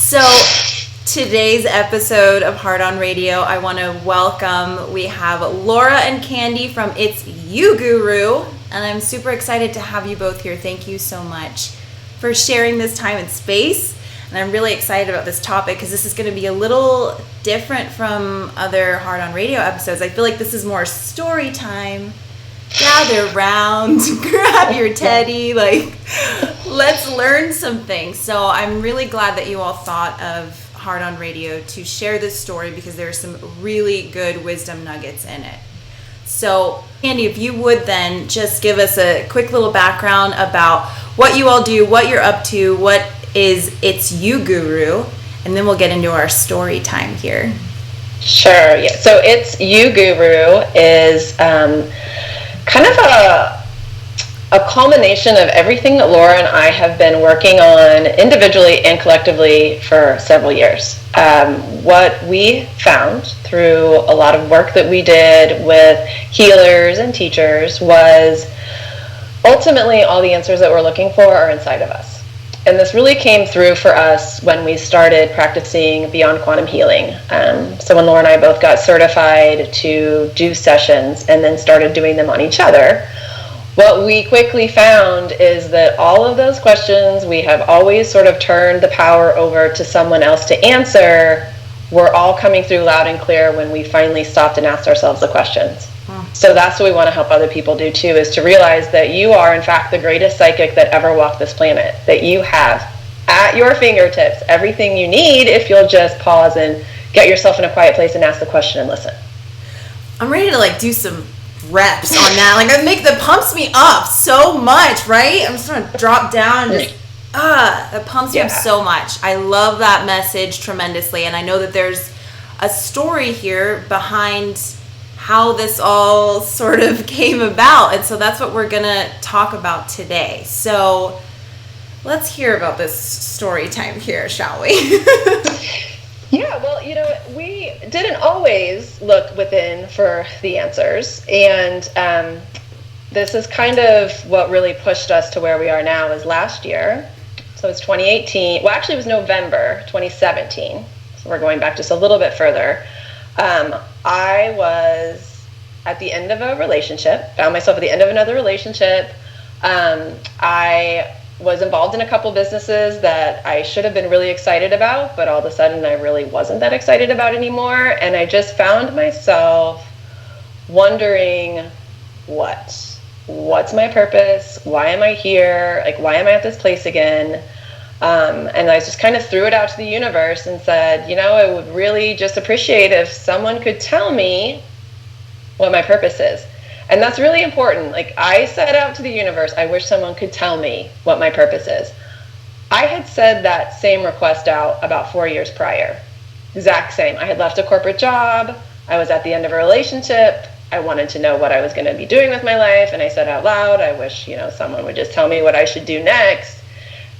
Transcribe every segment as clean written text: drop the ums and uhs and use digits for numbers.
So today's episode of Heart on Radio, I want to welcome, we have Laura and Candy from It's You Guru, and I'm super excited to have you both here. Thank you so much for sharing this time and space. And I'm really excited about this topic because this is going to be a little different from other Heart on Radio episodes. I feel like this is more story time. Gather round, grab your teddy, let's learn some things. So I'm really glad that you all thought of Heart on Radio to share this story because there are some really good wisdom nuggets in it. So, Candy, if you would then just give us a quick little background about what you all do, what you're up to, what is It's You Guru, and then we'll get into our story time here. Sure, yeah. So It's You Guru is kind of a culmination of everything that Laura and I have been working on individually and collectively for several years. What we found through a lot of work that we did with healers and teachers was ultimately all the answers that we're looking for are inside of us. And this really came through for us when we started practicing beyond quantum healing. So when Laura and I both got certified to do sessions and then started doing them on each other, what we quickly found is that all of those questions we have always sort of turned the power over to someone else to answer were all coming through loud and clear when we finally stopped and asked ourselves the questions. So that's what we want to help other people do too, is to realize that you are in fact the greatest psychic that ever walked this planet, that you have at your fingertips everything you need if you'll just pause and get yourself in a quiet place and ask the question and listen. I'm ready to do some reps on that. That pumps me up so much, right? I'm just gonna drop down and just it pumps me up so much. I love that message tremendously, and I know that there's a story here behind how this all sort of came about, and so that's what we're gonna talk about today. So let's hear about this story time here, shall we? Yeah, well, we didn't always look within for the answers, and this is kind of what really pushed us to where we are now is last year. So it's 2018. Well, actually, it was November 2017. So we're going back just a little bit further. I was at the end of a relationship, found myself at the end of another relationship. I was involved in a couple businesses that I should have been really excited about, but all of a sudden I really wasn't that excited about anymore. And I just found myself wondering, what's my purpose? Why am I here? Why am I at this place again? And I just kind of threw it out to the universe and said, I would really just appreciate if someone could tell me what my purpose is. And that's really important. I said out to the universe, I wish someone could tell me what my purpose is. I had said that same request out about 4 years prior. Exact same. I had left a corporate job. I was at the end of a relationship. I wanted to know what I was going to be doing with my life. And I said out loud, I wish, someone would just tell me what I should do next.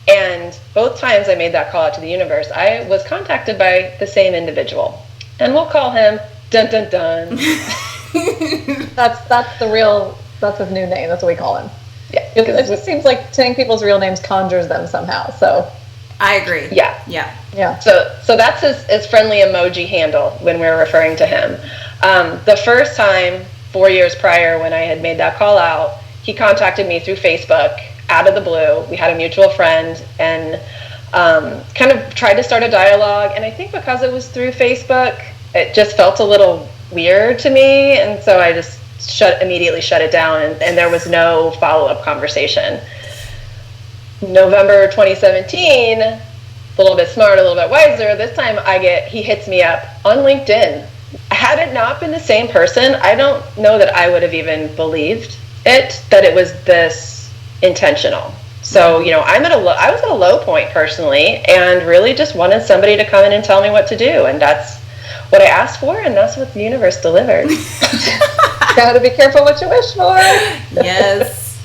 And both times I made that call out to the universe, I was contacted by the same individual. And we'll call him dun dun dun. That's his new name. That's what we call him. Yeah. It just seems like saying people's real names conjures them somehow. So I agree. Yeah. So that's his friendly emoji handle when we're referring to him. The first time, 4 years prior, when I had made that call out, he contacted me through Facebook out of the blue. We had a mutual friend and kind of tried to start a dialogue. And I think because it was through Facebook, it just felt a little weird to me. And so I just immediately shut it down, and there was no follow-up conversation. November 2017, a little bit smarter, a little bit wiser. This time he hits me up on LinkedIn. Had it not been the same person, I don't know that I would have even believed that it was this intentional. So, I was at a low point personally, and really just wanted somebody to come in and tell me what to do. And that's what I asked for, and that's what the universe delivered. Gotta be careful what you wish for. Yes.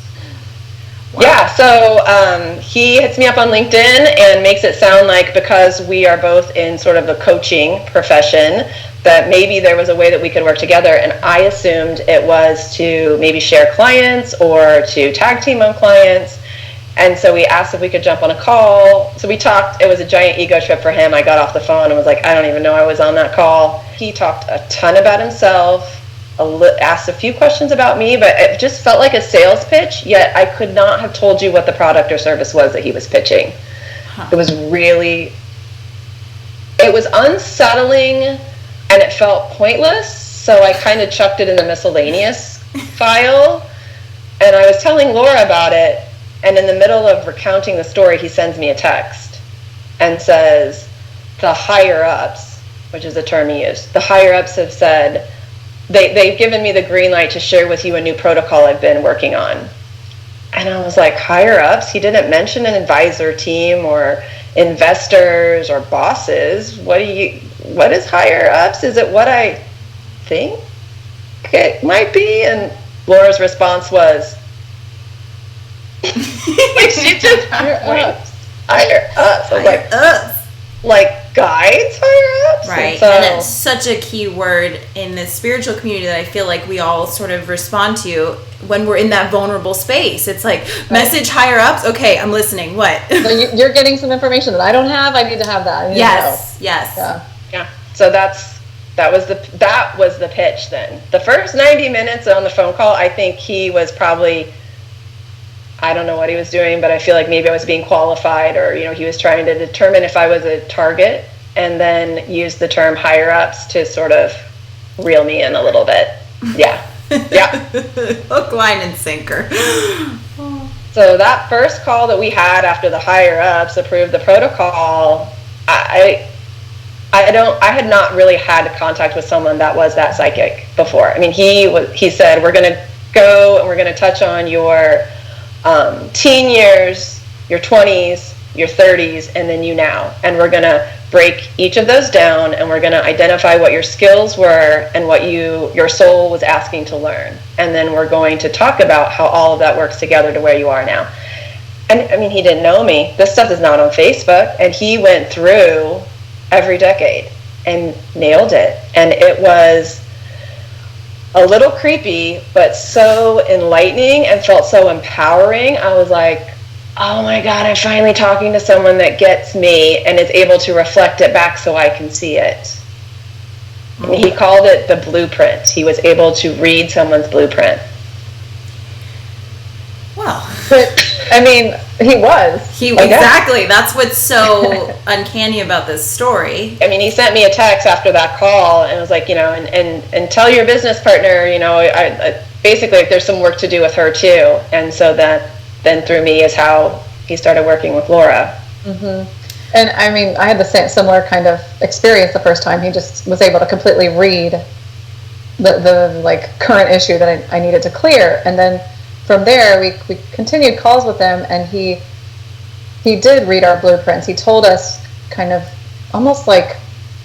Wow. Yeah, so he hits me up on LinkedIn and makes it sound like because we are both in sort of a coaching profession, that maybe there was a way that we could work together. And I assumed it was to maybe share clients or to tag team on clients. And so we asked if we could jump on a call. So we talked. It was a giant ego trip for him. I got off the phone and was like, I don't even know I was on that call. He talked a ton about himself, asked a few questions about me, but it just felt like a sales pitch, yet I could not have told you what the product or service was that he was pitching. It was unsettling, and it felt pointless, so I kind of chucked it in the miscellaneous file, and I was telling Laura about it, and in the middle of recounting the story, he sends me a text and says, the higher-ups, which is a term he used, the higher-ups have said, they've given me the green light to share with you a new protocol I've been working on. And I was like, higher-ups? He didn't mention an advisor team or investors or bosses. What is higher-ups? Is it what I think it might be? And Laura's response was, like, she just higher-ups. Higher-ups. I was like, like guides, higher-ups? Right, and it's such a key word in the spiritual community that I feel like we all sort of respond to when we're in that vulnerable space. It's like, message higher-ups, okay, I'm listening, what? So you're getting some information that I don't have, I need to have that. Yes. Yeah, so that was the pitch then. The first 90 minutes on the phone call, I think he was probably, I don't know what he was doing, but I feel like maybe I was being qualified, or he was trying to determine if I was a target, and then use the term higher ups to sort of reel me in a little bit. Yeah. Hook, line, and sinker. So that first call that we had after the higher ups approved the protocol, I had not really had contact with someone that was that psychic before. I mean, he said, we're going to go and we're going to touch on your teen years, your 20s, your 30s, and then you now. And we're going to break each of those down, and we're going to identify what your skills were and what your soul was asking to learn. And then we're going to talk about how all of that works together to where you are now. And I mean, he didn't know me. This stuff is not on Facebook. And he went through every decade and nailed it. And it was a little creepy, but so enlightening and felt so empowering. I was like, oh my God, I'm finally talking to someone that gets me and is able to reflect it back so I can see it. And he called it the blueprint. He was able to read someone's blueprint. Well, but I mean, he was. Exactly. That's what's so uncanny about this story. I mean, he sent me a text after that call and was like, and tell your business partner, I basically, like, there's some work to do with her too. And so that then through me is how he started working with Laura. Mm-hmm. And I mean, I had the similar kind of experience the first time. He just was able to completely read the like current issue that I needed to clear. And then from there, we continued calls with him, and he did read our blueprints. He told us kind of almost like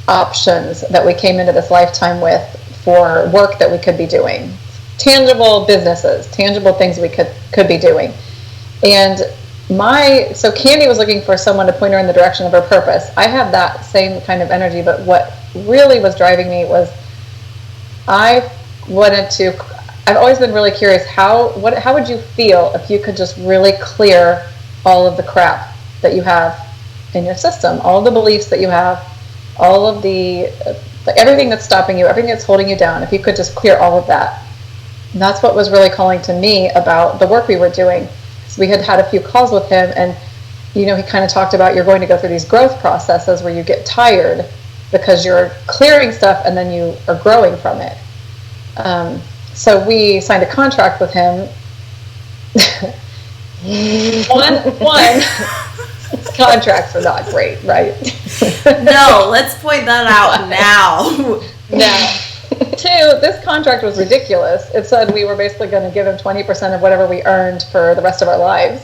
options that we came into this lifetime with for work that we could be doing, tangible businesses, tangible things we could be doing. And so Candy was looking for someone to point her in the direction of her purpose. I had that same kind of energy, but what really was driving me was I've always been really curious, how would you feel if you could just really clear all of the crap that you have in your system, all of the beliefs that you have, all of everything that's stopping you, everything that's holding you down, if you could just clear all of that. And that's what was really calling to me about the work we were doing. So we had a few calls with him, and he kind of talked about, you're going to go through these growth processes where you get tired because you're clearing stuff and then you are growing from it. So we signed a contract with him. One, contracts are not great, right? No, let's point that out now. Now, two, this contract was ridiculous. It said we were basically going to give him 20% of whatever we earned for the rest of our lives.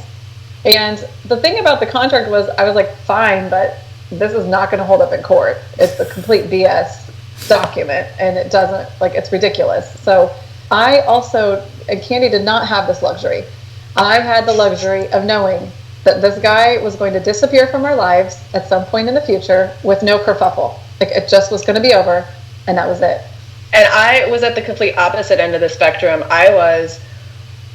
And the thing about the contract was, I was like, fine, but this is not going to hold up in court. It's a complete BS document, and it doesn't, it's ridiculous. So I also, and Candy did not have this luxury. I had the luxury of knowing that this guy was going to disappear from our lives at some point in the future with no kerfuffle. It just was going to be over, and that was it. And I was at the complete opposite end of the spectrum. I was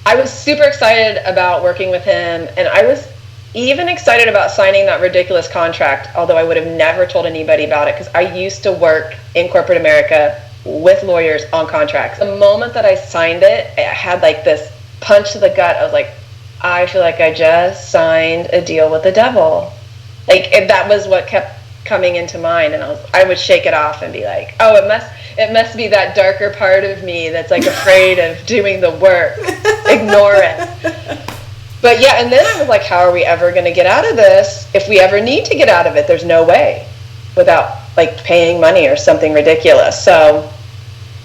I was super excited about working with him, and I was even excited about signing that ridiculous contract, although I would have never told anybody about it, because I used to work in corporate America with lawyers on contracts. The moment that I signed it, I had like this punch to the gut. I was like, I feel like I just signed a deal with the devil. Like, that was what kept coming into mind, and I would shake it off and be like, oh, it must be that darker part of me that's like afraid of doing the work. Ignore it. But yeah, and then I was like, how are we ever going to get out of this? If we ever need to get out of it, there's no way without like paying money or something ridiculous. So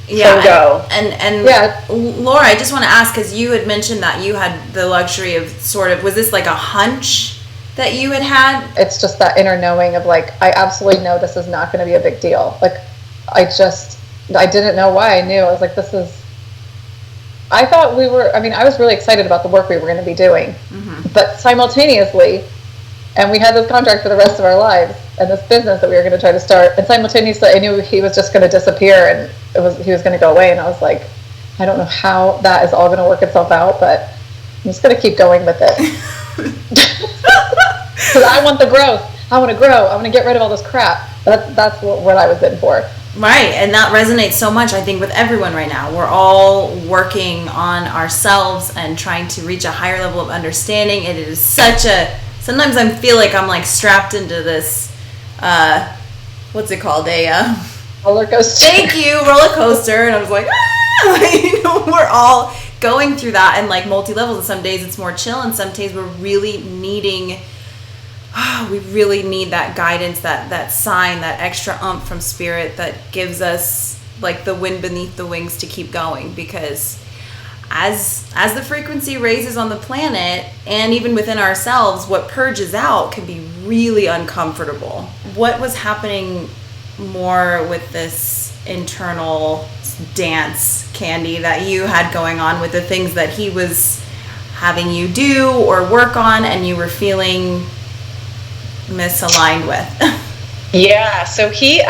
yeah, go. And yeah. Laura, I just want to ask, because you had mentioned that you had the luxury of sort of, was this like a hunch that you had? It's just that inner knowing of like, I absolutely know this is not going to be a big deal. Like, I didn't know why. I knew. I was like, I thought I was really excited about the work we were going to be doing. Mm-hmm. But simultaneously, and we had this contract for the rest of our lives, and this business that we were going to try to start, and simultaneously I knew he was just going to disappear, and he was going to go away, and I was like, I don't know how that is all going to work itself out, but I'm just going to keep going with it. Because I want the growth. I want to grow. I want to get rid of all this crap. That's what I was in for. Right, and that resonates so much, I think, with everyone right now. We're all working on ourselves and trying to reach a higher level of understanding. It is sometimes I feel like I'm like strapped into this, what's it called? Roller coaster. Thank you, roller coaster. And I was like, we're all going through that, and like multi-levels, and some days it's more chill, and some days we're really needing... we really need that guidance, that sign, that extra oomph from spirit that gives us like the wind beneath the wings to keep going, because as the frequency raises on the planet and even within ourselves, what purges out can be really uncomfortable. What was happening more with this internal dance, Candy, that you had going on with the things that he was having you do or work on and you were feeling misaligned with? Yeah, so he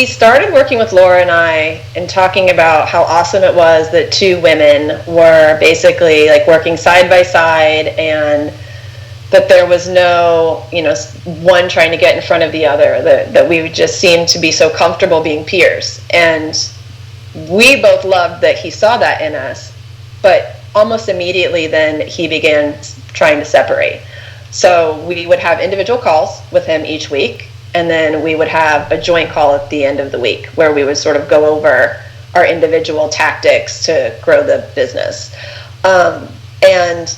started working with Laura and I and talking about how awesome it was that two women were basically like working side by side, and that there was no, one trying to get in front of the other, that we just seemed to be so comfortable being peers. And we both loved that he saw that in us, but almost immediately then he began trying to separate. So we would have individual calls with him each week, and then we would have a joint call at the end of the week where we would sort of go over our individual tactics to grow the business. And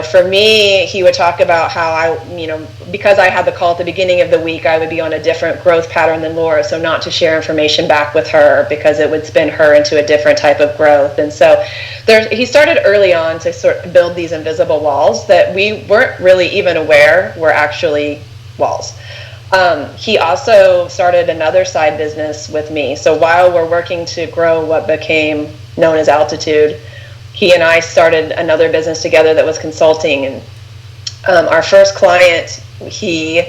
for me, he would talk about how because I had the call at the beginning of the week, I would be on a different growth pattern than Laura, so not to share information back with her because it would spin her into a different type of growth. And so he started early on to sort of build these invisible walls that we weren't really even aware were actually walls. He also started another side business with me. So while we're working to grow what became known as Altitude, he and I started another business together that was consulting. And our first client, we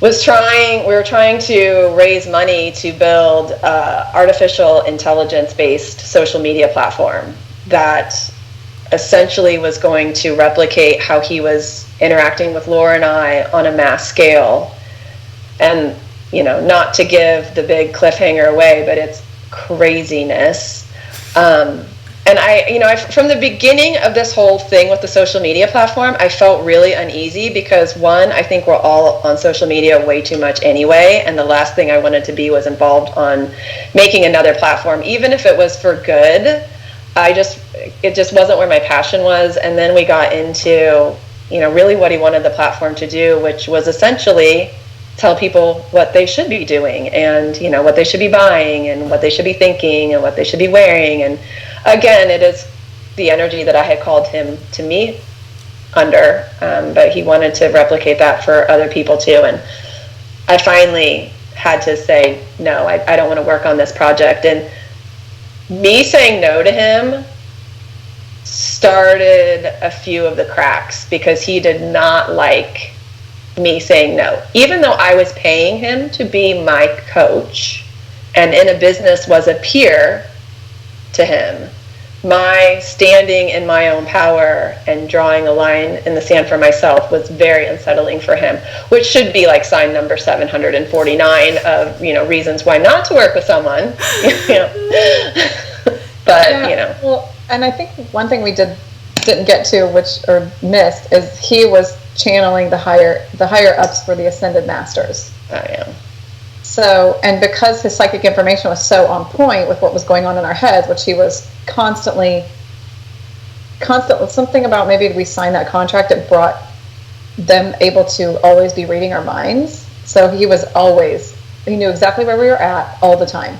were trying to raise money to build artificial intelligence-based social media platform that essentially was going to replicate how he was interacting with Laura and I on a mass scale. And, not to give the big cliffhanger away, but it's craziness. And I from the beginning of this whole thing with the social media platform, I felt really uneasy because, one, I think we're all on social media way too much anyway, and the last thing I wanted to be was involved on making another platform, even if it was for good. It just wasn't where my passion was. And then we got into, really what he wanted the platform to do, which was essentially tell people what they should be doing and, what they should be buying and what they should be thinking and what they should be wearing. And again, it is the energy that I had called him to me under, but he wanted to replicate that for other people too. And I finally had to say, no, I don't want to work on this project. And me saying no to him started a few of the cracks because he did not like me saying no. Even though I was paying him to be my coach and in a business was a peer to him, my standing in my own power and drawing a line in the sand for myself was very unsettling for him, which should be like sign number 749 of, reasons why not to work with someone, but, Well, and I think one thing we didn't get to, or missed, is he was channeling the higher ups for the ascended masters. Oh, yeah. So, and because his psychic information was so on point with what was going on in our heads, which he was constantly, something about maybe we signed that contract, it brought them able to always be reading our minds. So he knew exactly where we were at all the time,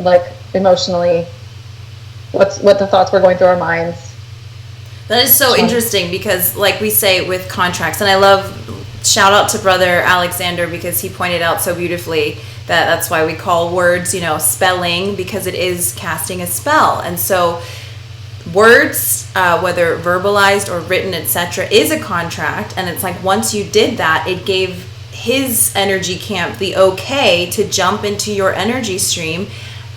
like emotionally, what the thoughts were going through our minds. That is so interesting because, like we say with contracts, and I love, shout out to Brother Alexander because he pointed out so beautifully that that's why we call words, spelling, because it is casting a spell. And so words, whether verbalized or written, etc., is a contract. And it's like once you did that, it gave his energy camp the okay to jump into your energy stream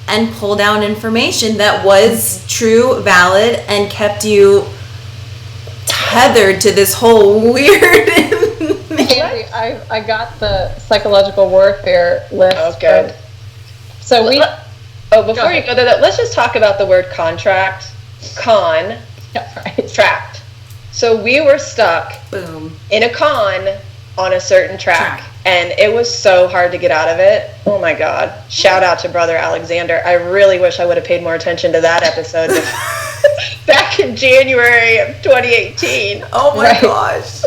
and pull down information that was true, valid, and kept you tethered to this whole weird I got the psychological warfare list. Oh, good. So before you go there, let's just talk about the word contract. Tract. So we were stuck in a con on a certain track, and it was so hard to get out of it. Oh my God. Shout out to Brother Alexander. I really wish I would have paid more attention to that episode back in January of 2018. Oh my gosh.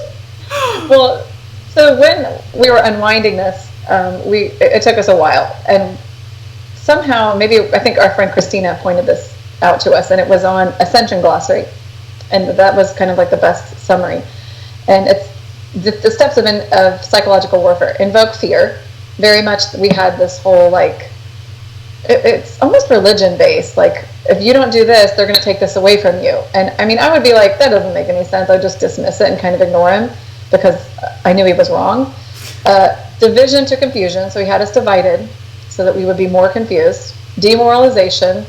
Well, so when we were unwinding this, it took us a while, and somehow, I think our friend Christina pointed this out to us, and it was on Ascension Glossary, and that was kind of like the best summary. And it's the steps of psychological warfare. Invoke fear. Very much, we had this whole it's almost religion based. Like, if you don't do this, they're going to take this away from you. And I mean, I would be like, that doesn't make any sense. I would just dismiss it and kind of ignore him, because I knew he was wrong. Division to confusion, so he had us divided so that we would be more confused. Demoralization,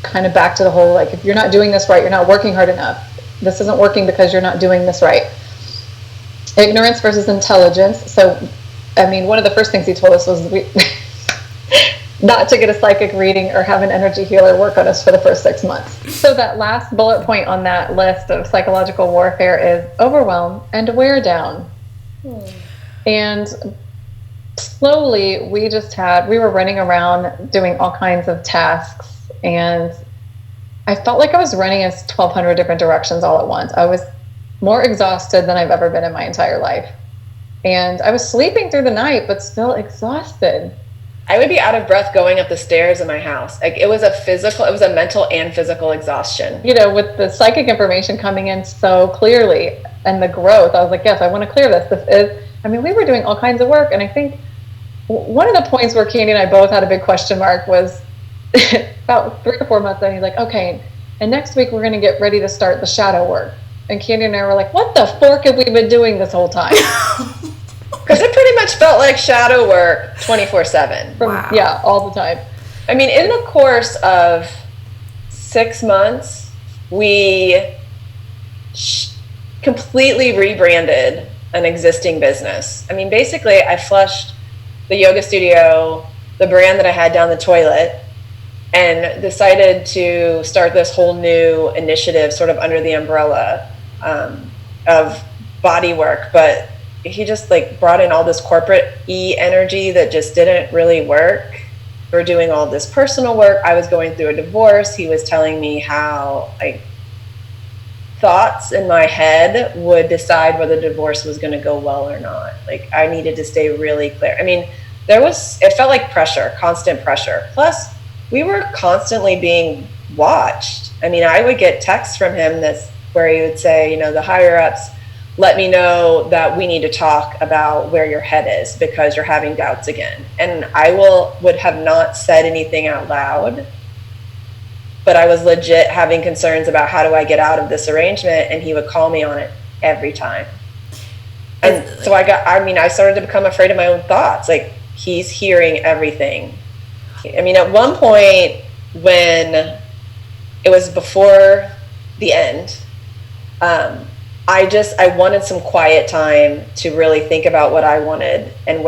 kind of back to the whole, like, if you're not doing this right, you're not working hard enough. This isn't working because you're not doing this right. Ignorance versus intelligence. So, I mean, one of the first things he told us was not to get a psychic reading or have an energy healer work on us for the first 6 months. So that last bullet point on that list of psychological warfare is overwhelm and wear down. And slowly we were running around doing all kinds of tasks, and I felt like I was running in 1,200 different directions all at once. I was more exhausted than I've ever been in my entire life. And I was sleeping through the night, but still exhausted. I would be out of breath going up the stairs in my house. Like, it was a mental and physical exhaustion. With the psychic information coming in so clearly and the growth, I was like, yes, I want to clear this. We were doing all kinds of work. And I think one of the points where Candy and I both had a big question mark was about 3 or 4 months in. He's like, okay, and next week we're going to get ready to start the shadow work. And Candy and I were like, what the fork have we been doing this whole time? Because it pretty much felt like shadow work 24/7. Wow. Yeah, all the time. I mean, in the course of 6 months, we completely rebranded an existing business. I mean, basically, I flushed the yoga studio, the brand that I had down the toilet, and decided to start this whole new initiative sort of under the umbrella of body work. But he just brought in all this corporate energy that just didn't really work. We're doing all this personal work. I was going through a divorce. He was telling me how thoughts in my head would decide whether the divorce was going to go well or not. I needed to stay really clear. I mean, it felt like pressure, constant pressure. Plus, we were constantly being watched. I mean, I would get texts from him where he would say, the higher ups, let me know that we need to talk about where your head is because you're having doubts again. And I would have not said anything out loud, but I was legit having concerns about how do I get out of this arrangement, and he would call me on it every time. And so I started to become afraid of my own thoughts. He's hearing everything. I mean, at one point when it was before the end. I wanted some quiet time to really think about what I wanted and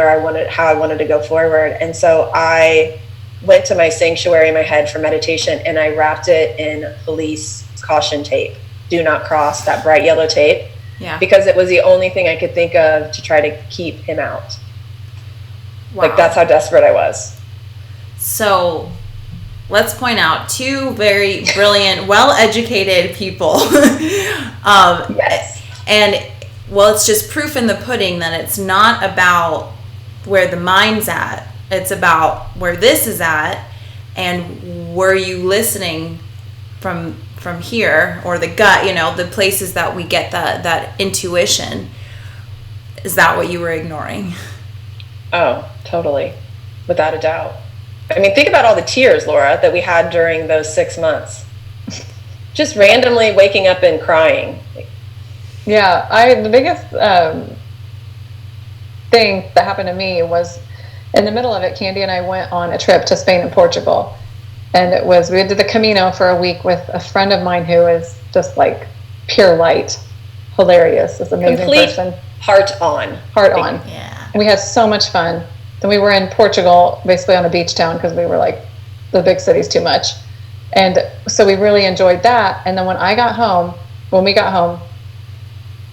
how I wanted to go forward. And so I went to my sanctuary in my head for meditation, and I wrapped it in police caution tape. Do not cross, that bright yellow tape. Yeah. Because it was the only thing I could think of to try to keep him out. Wow. Like, that's how desperate I was. So let's point out two very brilliant, well-educated people. Yes. And, well, it's just proof in the pudding that it's not about where the mind's at. It's about where this is at, and were you listening from here, or the gut, the places that we get that intuition. Is that what you were ignoring? Oh, totally. Without a doubt. I mean, think about all the tears, Laura, that we had during those 6 months. Just randomly waking up and crying. Yeah, the biggest thing that happened to me was in the middle of it. Candy and I went on a trip to Spain and Portugal, and we did the Camino for a week with a friend of mine who is just like pure light, hilarious, this amazing Complete person. Heart on. Yeah. And we had so much fun. Then we were in Portugal, basically on a beach town, because we were like, the big city's too much. And so we really enjoyed that. And then when we got home,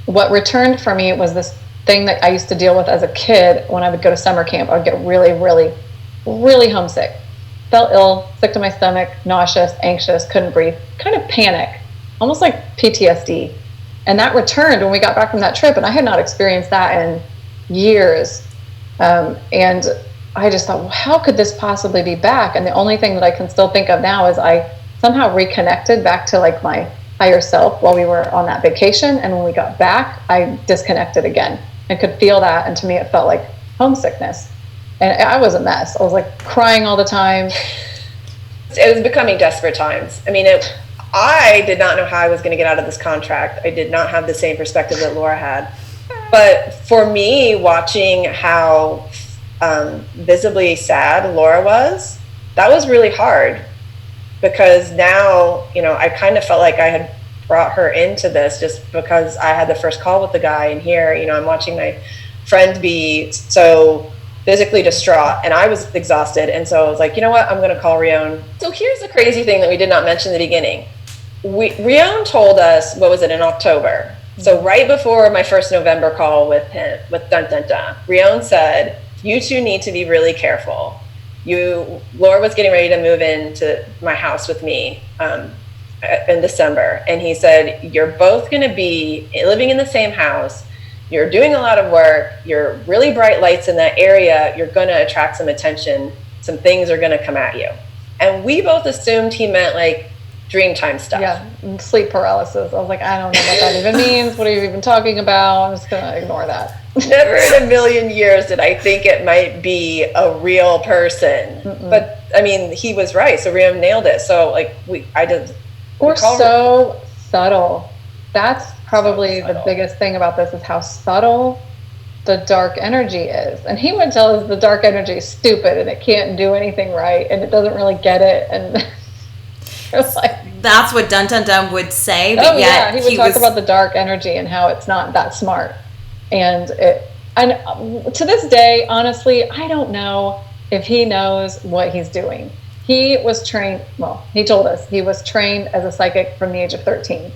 what returned for me was this thing that I used to deal with as a kid when I would go to summer camp. I would get really, really, really homesick. Felt ill, sick to my stomach, nauseous, anxious, couldn't breathe, kind of panic, almost like PTSD. And that returned when we got back from that trip, and I had not experienced that in years. And I just thought, well, how could this possibly be back? And the only thing that I can still think of now is I somehow reconnected back to like my higher self while we were on that vacation. And when we got back, I disconnected again. I could feel that. And to me, it felt like homesickness. And I was a mess. I was like crying all the time. It was becoming desperate times. I mean, I did not know how I was going to get out of this contract. I did not have the same perspective that Laura had. But for me, watching how visibly sad Laura was, that was really hard, because now, I kind of felt like I had brought her into this just because I had the first call with the guy, and here, I'm watching my friend be so physically distraught, and I was exhausted. And so I was like, you know what, I'm going to call Rion. So here's the crazy thing that we did not mention in the beginning. Rion told us, what was it, in October? So right before my first November call with him, with Dun Dun Dun, Rion said, you two need to be really careful. Laura was getting ready to move into my house with me in December. And he said, you're both going to be living in the same house. You're doing a lot of work. You're really bright lights in that area. You're going to attract some attention. Some things are going to come at you. And we both assumed he meant like Dreamtime stuff. Yeah, sleep paralysis. I was like, I don't know what that even means. What are you even talking about? I'm just going to ignore that. Never in a million years did I think it might be a real person. Mm-mm. But I mean, he was right. So Riam nailed it. So like we're so subtle. That's probably the biggest thing about this, is how subtle the dark energy is. And he would tell us the dark energy is stupid and it can't do anything right and it doesn't really get it. And it's like, that's what Dun Dun Dun would say. But he would talk about the dark energy and how it's not that smart. And to this day, honestly, I don't know if he knows what he's doing. He was trained, he told us he was trained as a psychic from the age of 13.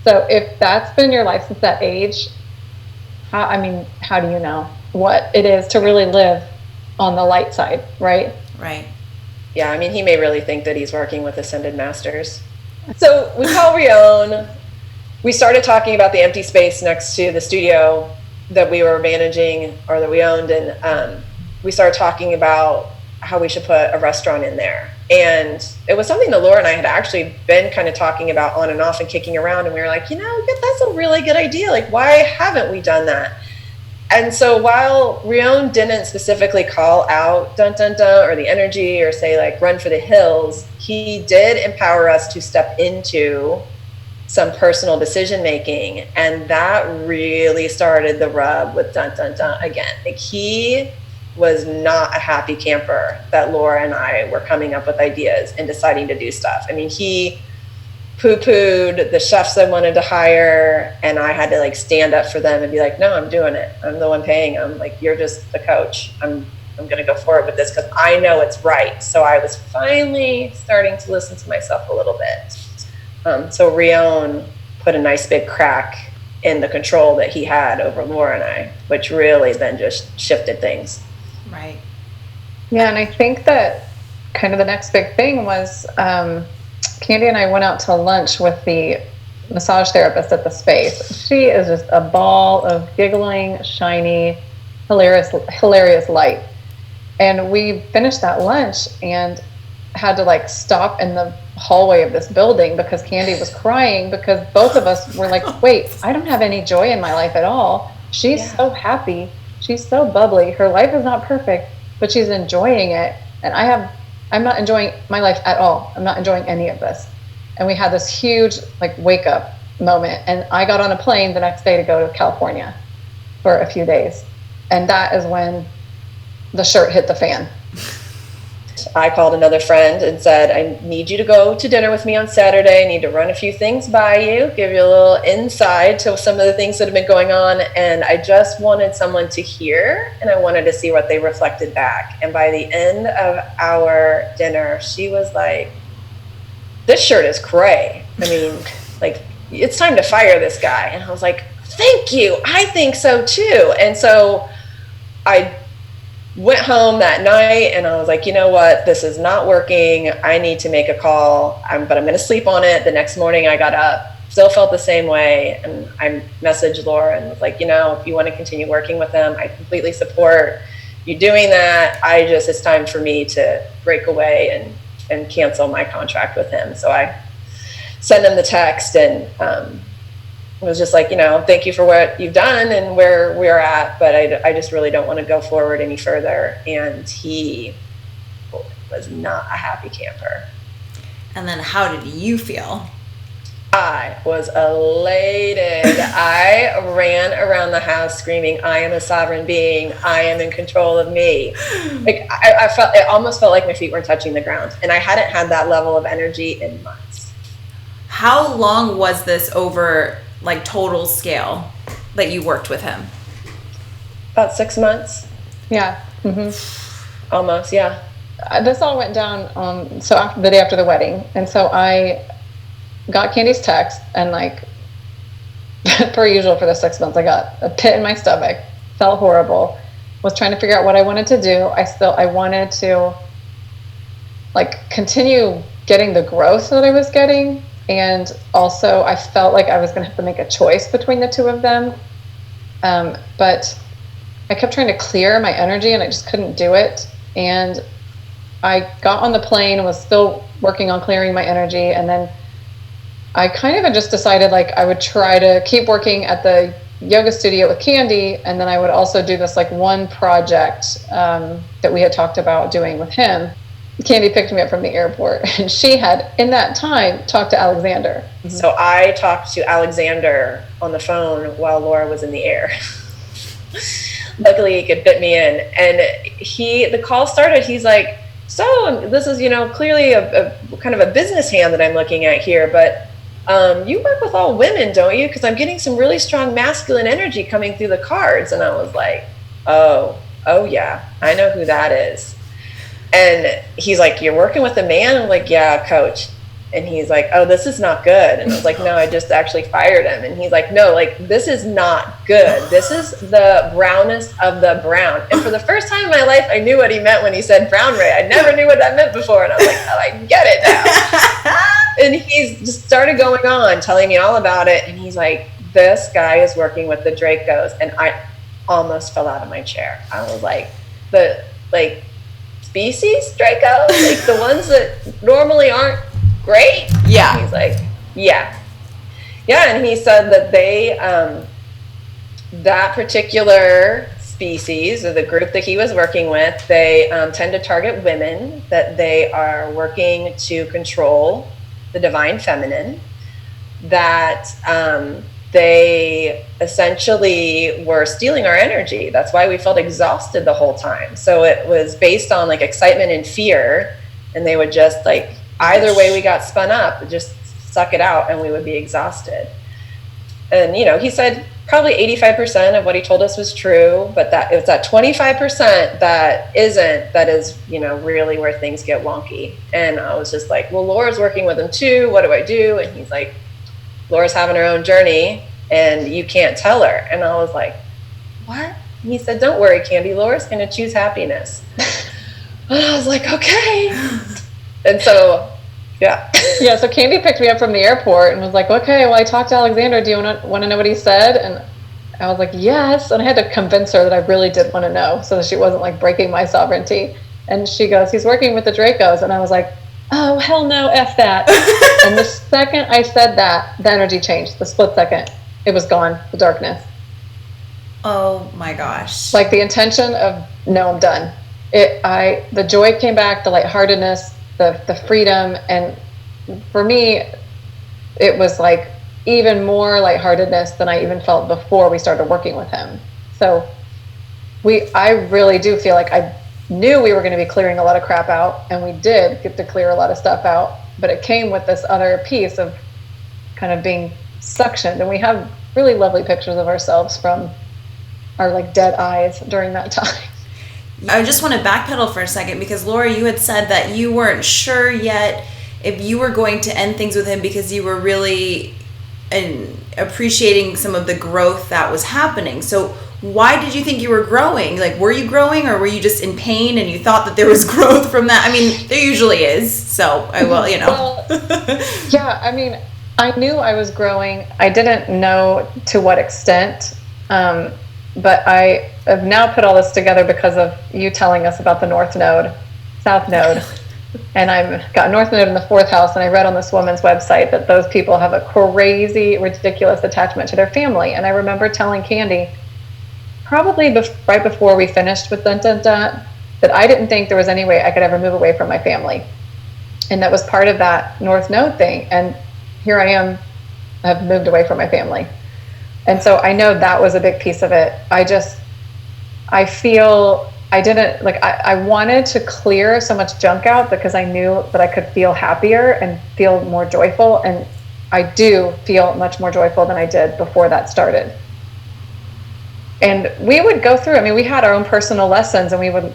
So if that's been your life since that age, how do you know what it is to really live on the light side, right? Right. Yeah, I mean, he may really think that he's working with Ascended Masters. So we call Rion. We started talking about the empty space next to the studio that we were managing, or that we owned, and we started talking about how we should put a restaurant in there. And it was something that Laura and I had actually been kind of talking about on and off and kicking around, and we were like, that's a really good idea. Like, why haven't we done that? And so while Rion didn't specifically call out Dun Dun Dun or the energy or say like run for the hills, he did empower us to step into some personal decision making, and that really started the rub with Dun Dun Dun again. Like, he was not a happy camper that Laura and I were coming up with ideas and deciding to do stuff. I mean, he poo-pooed the chefs I wanted to hire, and I had to like stand up for them and be like, no, I'm doing it. I'm the one paying them. Like, you're just the coach. I'm going to go forward with this because I know it's right. So I was finally starting to listen to myself a little bit. So Rion put a nice big crack in the control that he had over Laura and I, which really then just shifted things. Right. Yeah, and I think that kind of the next big thing was Candy and I went out to lunch with the massage therapist at the space. She is just a ball of giggling, shiny, hilarious light. And we finished that lunch and had to like stop in the hallway of this building because Candy was crying because both of us were like, wait, I don't have any joy in my life at all. She's so happy. She's so bubbly. Her life is not perfect, but she's enjoying it. And I'm not enjoying my life at all. I'm not enjoying any of this. And we had this huge like wake up moment. And I got on a plane the next day to go to California for a few days. And that is when the shirt hit the fan. I called another friend and said, I need you to go to dinner with me on Saturday. I need to run a few things by you, give you a little insight to some of the things that have been going on. And I just wanted someone to hear, and I wanted to see what they reflected back. And by the end of our dinner, she was like, this shirt is cray. I mean, like, it's time to fire this guy. And I was like, thank you. I think so too. And so I went home that night and I was like, you know what, this is not working. I need to make a call, but I'm going to sleep on it. The next morning I got up, still felt the same way. And I messaged Laura and was like, if you want to continue working with them, I completely support you doing that. It's time for me to break away and cancel my contract with him. So I sent him the text and it was just like, thank you for what you've done and where we're at, but I just really don't want to go forward any further. And he was not a happy camper. And then how did you feel? I was elated. I ran around the house screaming, I am a sovereign being. I am in control of me. Like it almost felt like my feet weren't touching the ground. And I hadn't had that level of energy in months. How long was this over like total scale that you worked with him? About 6 months. Yeah. Mm-hmm. Almost, yeah. This all went down after the day after the wedding. And so I got Candy's text and like per usual for the 6 months, I got a pit in my stomach, felt horrible, was trying to figure out what I wanted to do. I wanted to like continue getting the growth that I was getting. And also I felt like I was going to have to make a choice between the two of them. But I kept trying to clear my energy and I just couldn't do it. And I got on the plane and was still working on clearing my energy. And then I kind of had just decided like I would try to keep working at the yoga studio with Candy. And then I would also do this like one project that we had talked about doing with him. Candy picked me up from the airport and she had in that time talked to Alexander. Mm-hmm. So I talked to Alexander on the phone while Laura was in the air. Luckily he could fit me in, and the call started. He's like, so this is clearly a kind of a business hand that I'm looking at here, but you work with all women, don't you? Because I'm getting some really strong masculine energy coming through the cards. And I was like, oh yeah, I know who that is. And he's like, you're working with a man? I'm like, yeah, coach. And he's like, oh, this is not good. And I was like, no, I just actually fired him. And he's like, no, like, this is not good. This is the brownest of the brown. And for the first time in my life, I knew what he meant when he said brown ray. I never knew what that meant before. And I was like, oh, I get it now. And he's just started going on, telling me all about it. And he's like, this guy is working with the Dracos. And I almost fell out of my chair. I was like, species Draco, like the ones that normally aren't great. Yeah. And he's like, yeah. And he said that they that particular species, or the group that he was working with, they tend to target women, that they are working to control the divine feminine, that they essentially were stealing our energy. That's why we felt exhausted the whole time. So it was based on like excitement and fear, and they would just like, either way we got spun up, just suck it out and we would be exhausted. And, he said probably 85% of what he told us was true, but that it's that 25% that is, really where things get wonky. And I was just like, well, Laura's working with him too. What do I do? And he's like, Laura's having her own journey and you can't tell her. And I was like, what? And he said, don't worry, Candy, Laura's going to choose happiness. And I was like, okay. And so, yeah. Yeah, so Candy picked me up from the airport and was like, okay, well, I talked to Alexander. Do you want to know what he said? And I was like, yes. And I had to convince her that I really did want to know so that she wasn't like breaking my sovereignty. And she goes, he's working with the Dracos. And I was like, oh, hell no, F that. And the second I said that, the energy changed. The split second, it was gone, the darkness. Oh my gosh. Like the intention of, no, I'm done. The joy came back, the lightheartedness, the freedom. And for me, it was like even more lightheartedness than I even felt before we started working with him. So I really do feel like I knew we were going to be clearing a lot of crap out, and we did get to clear a lot of stuff out, but it came with this other piece of kind of being suctioned. And we have really lovely pictures of ourselves from our like dead eyes during that time. I just want to backpedal for a second, because Laura, you had said that you weren't sure yet if you were going to end things with him because you were really appreciating some of the growth that was happening. So why did you think you were growing? Like, were you growing, or were you just in pain and you thought that there was growth from that? I mean, there usually is. So Well, yeah, I mean, I knew I was growing. I didn't know to what extent. But I have now put all this together because of you telling us about the North Node, South Node. And I've got North Node in the 4th house, and I read on this woman's website that those people have a crazy, ridiculous attachment to their family. And I remember telling Candy, probably right before we finished with that I didn't think there was any way I could ever move away from my family. And that was part of that North Node thing. And here I am, I've moved away from my family. And so I know that was a big piece of it. I feel I didn't, like, I wanted to clear so much junk out because I knew that I could feel happier and feel more joyful. And I do feel much more joyful than I did before that started. And we would go through, I mean, we had our own personal lessons, and we would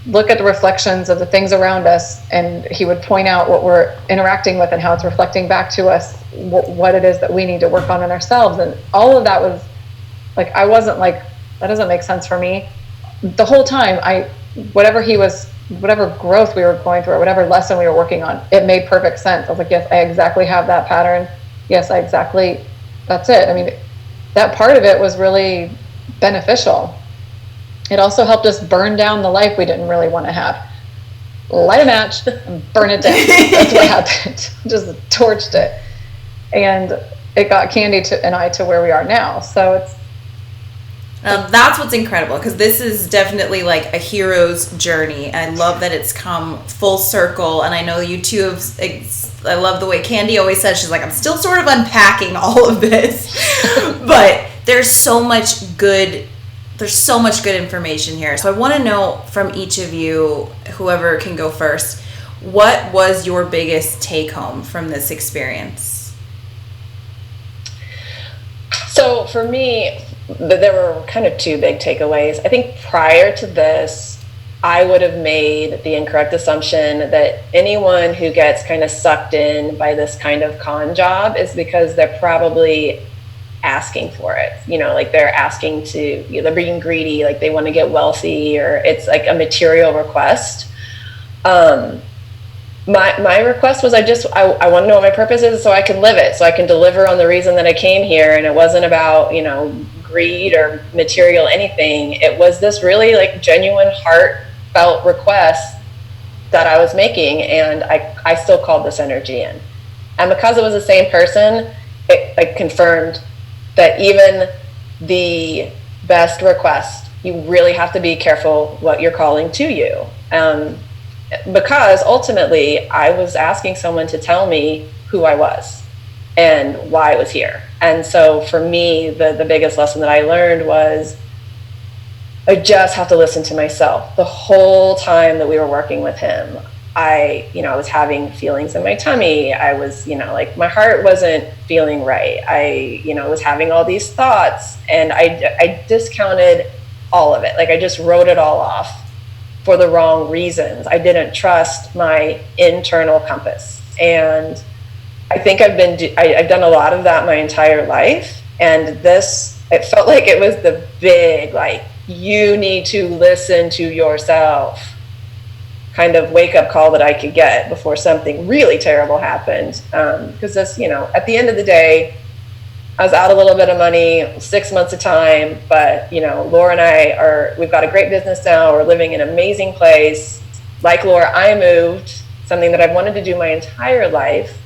look at the reflections of the things around us, and he would point out what we're interacting with and how it's reflecting back to us what it is that we need to work on in ourselves. And all of that was like, I wasn't like, that doesn't make sense for me. The whole time, whatever growth we were going through, or whatever lesson we were working on, it made perfect sense. I was like, yes, I exactly have that pattern. Yes, that's it. I mean, that part of it was really beneficial. It also helped us burn down the life we didn't really want to have. Light a match and burn it down. That's what happened. Just torched it. And it got Candy and I to where we are now. So it's... that's what's incredible, because this is definitely like a hero's journey. I love that it's come full circle. And I know you two have... I love the way Candy always says, she's like, I'm still sort of unpacking all of this. But there's so much good information here. So I want to know from each of you, whoever can go first, what was your biggest take home from this experience? So for me, there were kind of two big takeaways. I think prior to this, I would have made the incorrect assumption that anyone who gets kind of sucked in by this kind of con job is because they're probably asking for it, like they're asking to, they're being greedy, like they want to get wealthy, or it's like a material request. My request was, I want to know what my purpose is so I can live it, so I can deliver on the reason that I came here. And it wasn't about, greed or material anything. It was this really like genuine heartfelt request that I was making, and I still called this energy in. And because it was the same person, it confirmed that even the best request, you really have to be careful what you're calling to you. Because ultimately, I was asking someone to tell me who I was and why I was here. And so for me, the biggest lesson that I learned was I just have to listen to myself. The whole time that we were working with him, I was having feelings in my tummy. I was, like my heart wasn't feeling right. I, was having all these thoughts, and I discounted all of it. Like I just wrote it all off for the wrong reasons. I didn't trust my internal compass. And I think I've done a lot of that my entire life. And it felt like it was the big, like, you need to listen to yourself kind of wake up call that I could get before something really terrible happened. Because this, at the end of the day, I was out a little bit of money, 6 months of time, but Laura and we've got a great business now. We're living in an amazing place. Like Laura, I moved, something that I've wanted to do my entire life.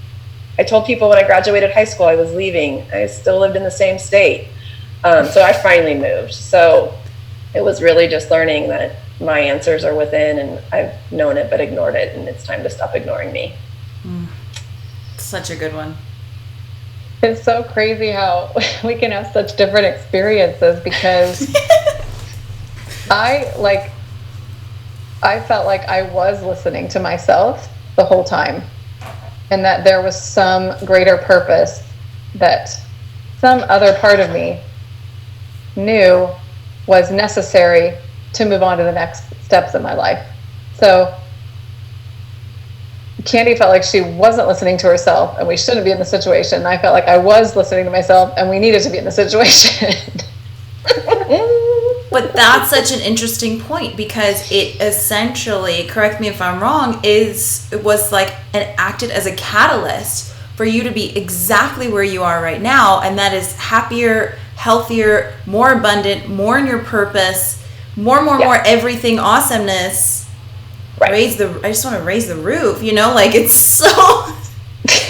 I told people when I graduated high school I was leaving. I still lived in the same state. So I finally moved. So it was really just learning that my answers are within, and I've known it but ignored it, and it's time to stop ignoring me. Such a good one. It's so crazy how we can have such different experiences, because I felt like I was listening to myself the whole time, and that there was some greater purpose that some other part of me knew was necessary to move on to the next steps in my life. So Candy felt like she wasn't listening to herself, and we shouldn't be in the situation. And I felt like I was listening to myself, and we needed to be in the situation. But that's such an interesting point, because it essentially, correct me if I'm wrong, acted as a catalyst for you to be exactly where you are right now, and that is happier, healthier, more abundant, more in your purpose, more everything awesomeness. Right. I just want to raise the roof, like it's so,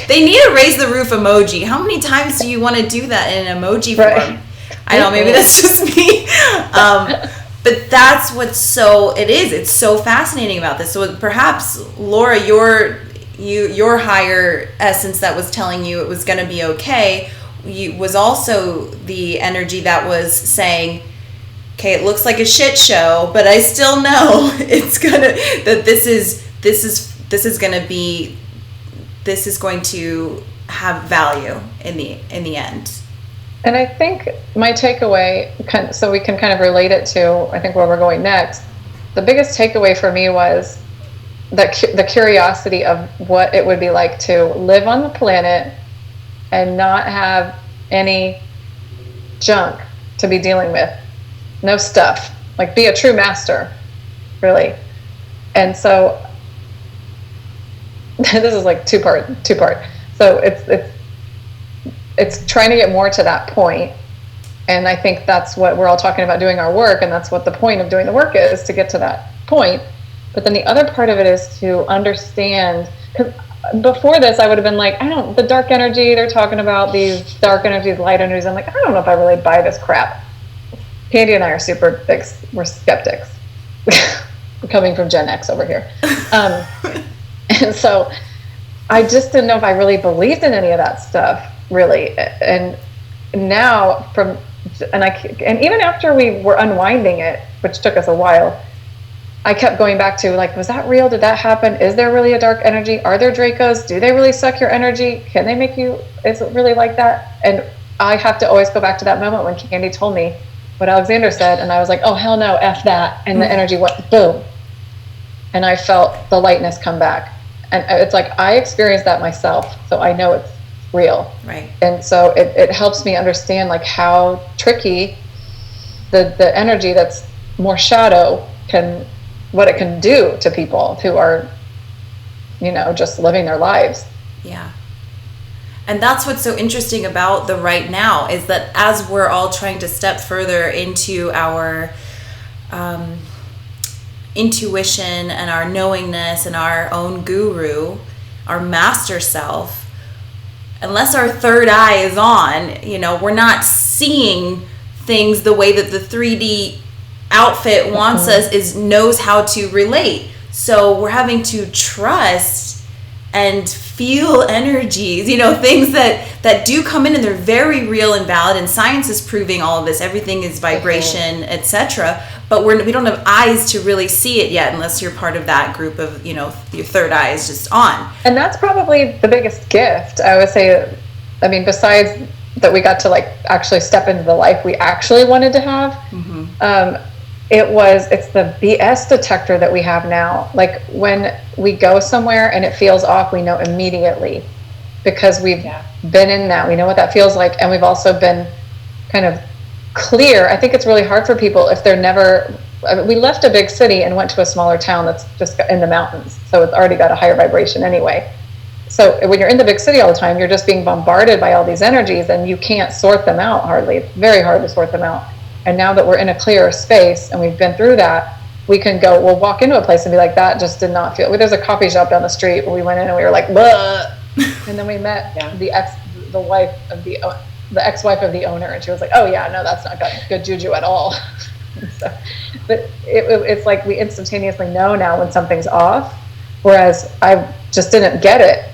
they need a raise the roof emoji. How many times do you want to do that in an emoji form? I know, maybe that's just me. But that's what's it's so fascinating about this. So perhaps, Laura, your higher essence that was telling you it was going to be okay, was also the energy that was saying, okay, it looks like a shit show, but I still know this is going to have value in the end. And I think my takeaway, so we can kind of relate it to, I think, where we're going next. The biggest takeaway for me was the curiosity of what it would be like to live on the planet and not have any junk to be dealing with. No stuff. Like, be a true master, really. And so this is like two part. So it's trying to get more to that point. And I think that's what we're all talking about, doing our work, and that's what the point of doing the work is, to get to that point. But then the other part of it is to understand, because before this I would have been like, the dark energy, they're talking about these dark energies, light energies. I'm like, I don't know if I really buy this crap. Candy and I are we're skeptics. We're coming from Gen X over here. And so I just didn't know if I really believed in any of that stuff, really. And now and even after we were unwinding it, which took us a while, I kept going back to, like, was that real? Did that happen? Is there really a dark energy? Are there Dracos? Do they really suck your energy? Can they make you, is it really like that? And I have to always go back to that moment when Candy told me what Alexander said, and I was like, oh, hell no, F that. And the energy went boom. And I felt the lightness come back. And it's like, I experienced that myself, so I know it's real. Right. And so it helps me understand, like, how tricky the energy that's more shadow what it can do to people who are, just living their lives. Yeah. And that's what's so interesting about the right now, is that as we're all trying to step further into our intuition and our knowingness and our own guru, our master self, unless our third eye is on, we're not seeing things the way that the 3D outfit wants knows how to relate. So we're having to trust and feel energies, things that do come in, and they're very real and valid, and science is proving all of this. Everything is vibration, etc. But we don't have eyes to really see it yet, unless you're part of that group of, your third eye is just on. And that's probably the biggest gift, I would say. I mean, besides that we got to actually step into the life we actually wanted to have, it's the BS detector that we have now. Like when we go somewhere and it feels off, we know immediately, because we've been in that. We know what that feels like, and we've also been kind of clear. I think it's really hard for people if they're never. We left a big city and went to a smaller town that's just in the mountains, so it's already got a higher vibration anyway. So when you're in the big city all the time, you're just being bombarded by all these energies, and you can't sort them out hardly. It's very hard to sort them out. And now that we're in a clearer space and we've been through that, we'll walk into a place and be like, that just did not feel. There's a coffee shop down the street where we went in and we were like, blah. And then we met the ex-wife of the owner, and she was like, oh yeah, no, that's not good juju at all. So, but it's like we instantaneously know now when something's off, whereas I just didn't get it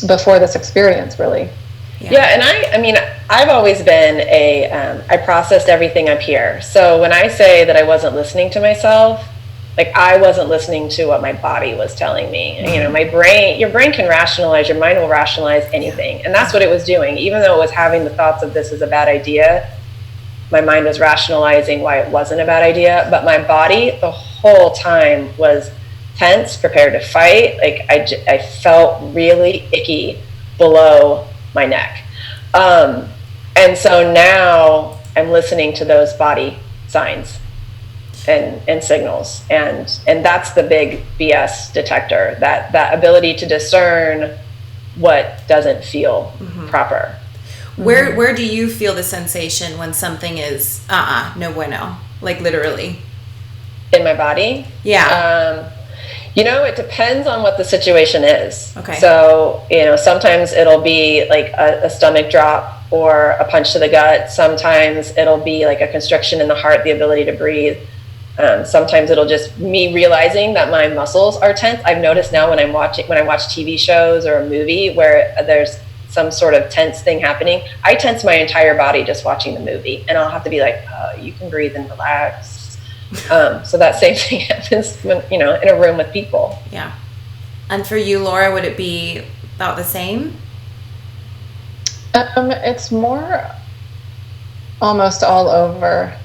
before this experience, really. Yeah, and I mean, I've always been I processed everything up here. So when I say that I wasn't listening to myself, I wasn't listening to what my body was telling me. Mm-hmm. Your brain can rationalize, your mind will rationalize anything. And that's what it was doing. Even though it was having the thoughts of this is a bad idea, my mind was rationalizing why it wasn't a bad idea. But my body the whole time was tense, prepared to fight. I felt really icky below my neck. And so now I'm listening to those body signs and signals, and that's the big BS detector, that ability to discern what doesn't feel proper. Where do you feel the sensation when something is no bueno, literally in my body? It depends on what the situation is. Okay. So, sometimes it'll be a stomach drop or a punch to the gut. Sometimes it'll be a constriction in the heart, the ability to breathe. Sometimes it'll just me realizing that my muscles are tense. I've noticed now when I watch TV shows or a movie where there's some sort of tense thing happening, I tense my entire body just watching the movie, and I'll have to be like, you can breathe and relax. So that same thing happens when, in a room with people. Yeah. And for you, Laura, would it be about the same? It's more almost all over.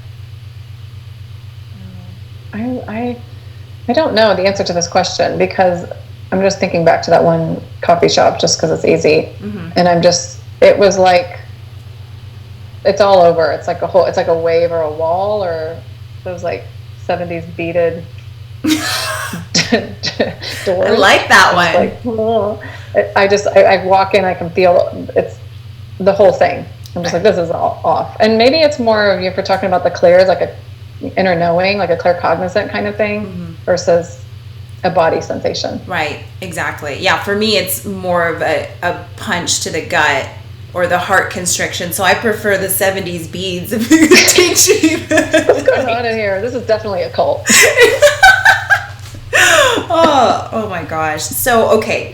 I don't know the answer to this question, because I'm just thinking back to that one coffee shop just because it's easy. Mm-hmm. And it was it's all over. It's it's like a wave or a wall, or those 70s beaded doors. I like that one. I walk in, I can feel it's the whole thing. I'm just this is all off. And maybe it's more of, if you're talking about the clairs, a inner knowing, a claircognizant kind of thing, versus a body sensation. Right, exactly. Yeah, for me it's more of a punch to the gut or the heart constriction. So I prefer the 70s beads, if you could teach me. What's going on in here? This is definitely a cult. oh my gosh. So, okay.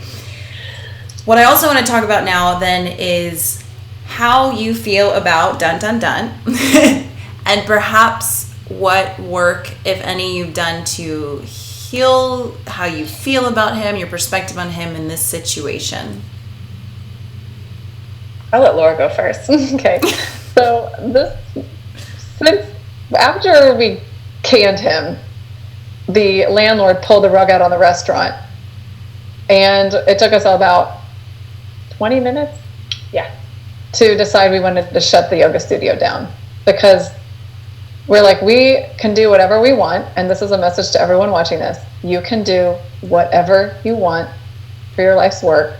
What I also want to talk about now then is how you feel about dun dun dun and perhaps what work, if any, you've done to heal how you feel about him, your perspective on him in this situation. I'll let Laura go first. Okay. So since after we canned him, the landlord pulled the rug out on the restaurant, and it took us about 20 minutes, to decide we wanted to shut the yoga studio down, because we're we can do whatever we want, and this is a message to everyone watching this. You can do whatever you want for your life's work,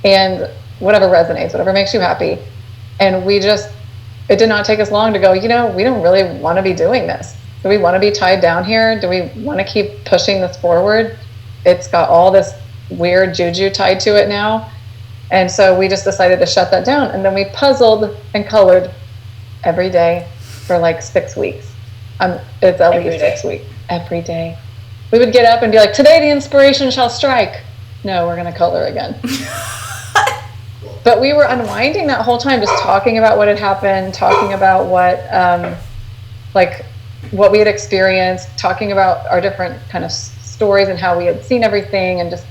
and whatever resonates, whatever makes you happy. And it did not take us long to go, we don't really want to be doing this. Do we want to be tied down here? Do we want to keep pushing this forward? It's got all this weird juju tied to it now. And so we just decided to shut that down. And then we puzzled and colored every day for 6 weeks. It's at least 6 weeks. Every day. We would get up and be like, today the inspiration shall strike. no, we're going to color again. But we were unwinding that whole time, just talking about what had happened, talking about what we had experienced, talking about our different kind of stories and how we had seen everything, and just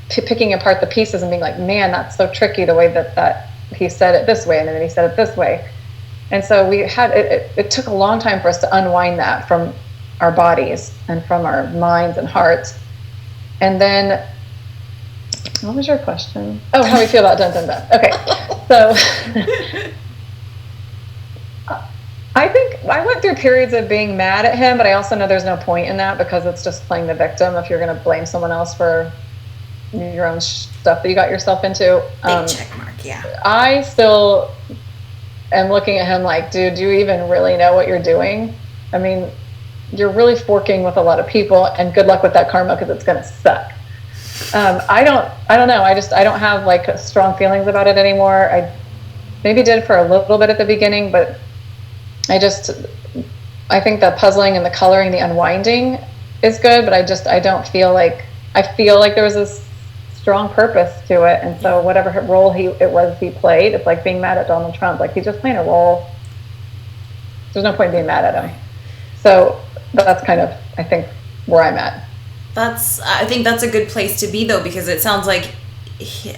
picking apart the pieces and being like, man, that's so tricky the way that he said it this way and then he said it this way. And so we had, it took a long time for us to unwind that from our bodies and from our minds and hearts. And then, what was your question? Oh, how we feel about dun dun dun. Okay, so I think I went through periods of being mad at him, but I also know there's no point in that, because it's just playing the victim if you're going to blame someone else for your own stuff that you got yourself into. Big check mark, yeah. I still am looking at him like, dude, do you even really know what you're doing? I mean, you're really forking with a lot of people, and good luck with that karma, because it's going to suck. I don't know. I don't have like strong feelings about it anymore. I maybe did for a little bit at the beginning, but I think the puzzling and the coloring, the unwinding is good, but I don't feel like, I feel like there was a strong purpose to it. And so whatever role he played, it's like being mad at Donald Trump. Like, he's just playing a role. There's no point in being mad at him. So that's kind of, I think, where I'm at. I think that's a good place to be, though, because it sounds like he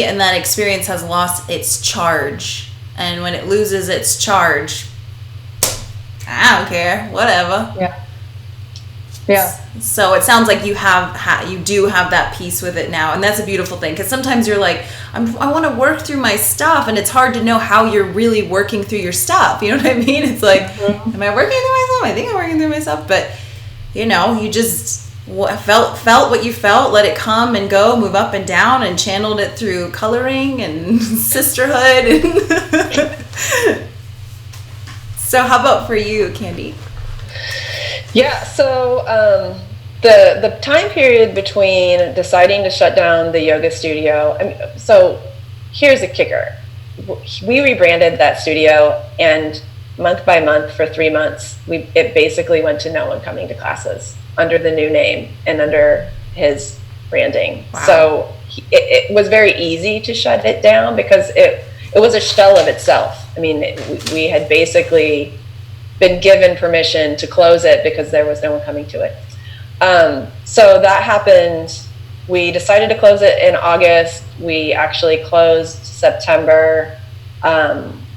and that experience has lost its charge. And when it loses its charge, I don't care, whatever. Yeah. So it sounds like you do have that peace with it now, and that's a beautiful thing. Because sometimes you're like, I want to work through my stuff, and it's hard to know how you're really working through your stuff. You know what I mean? It's like, Am I working through myself? I think I'm working through myself, but you just felt what you felt, let it come and go, move up and down, and channeled it through coloring and sisterhood. So how about for you, Candy? Yeah, so the time period between deciding to shut down the yoga studio, so here's the kicker. We rebranded that studio, and month by month for 3 months, it basically went to no one coming to classes under the new name and under his branding. Wow. So it was very easy to shut it down, because it was a shell of itself. I mean, we had basically been given permission to close it because there was no one coming to it. So that happened. We decided to close it in August. We actually closed September.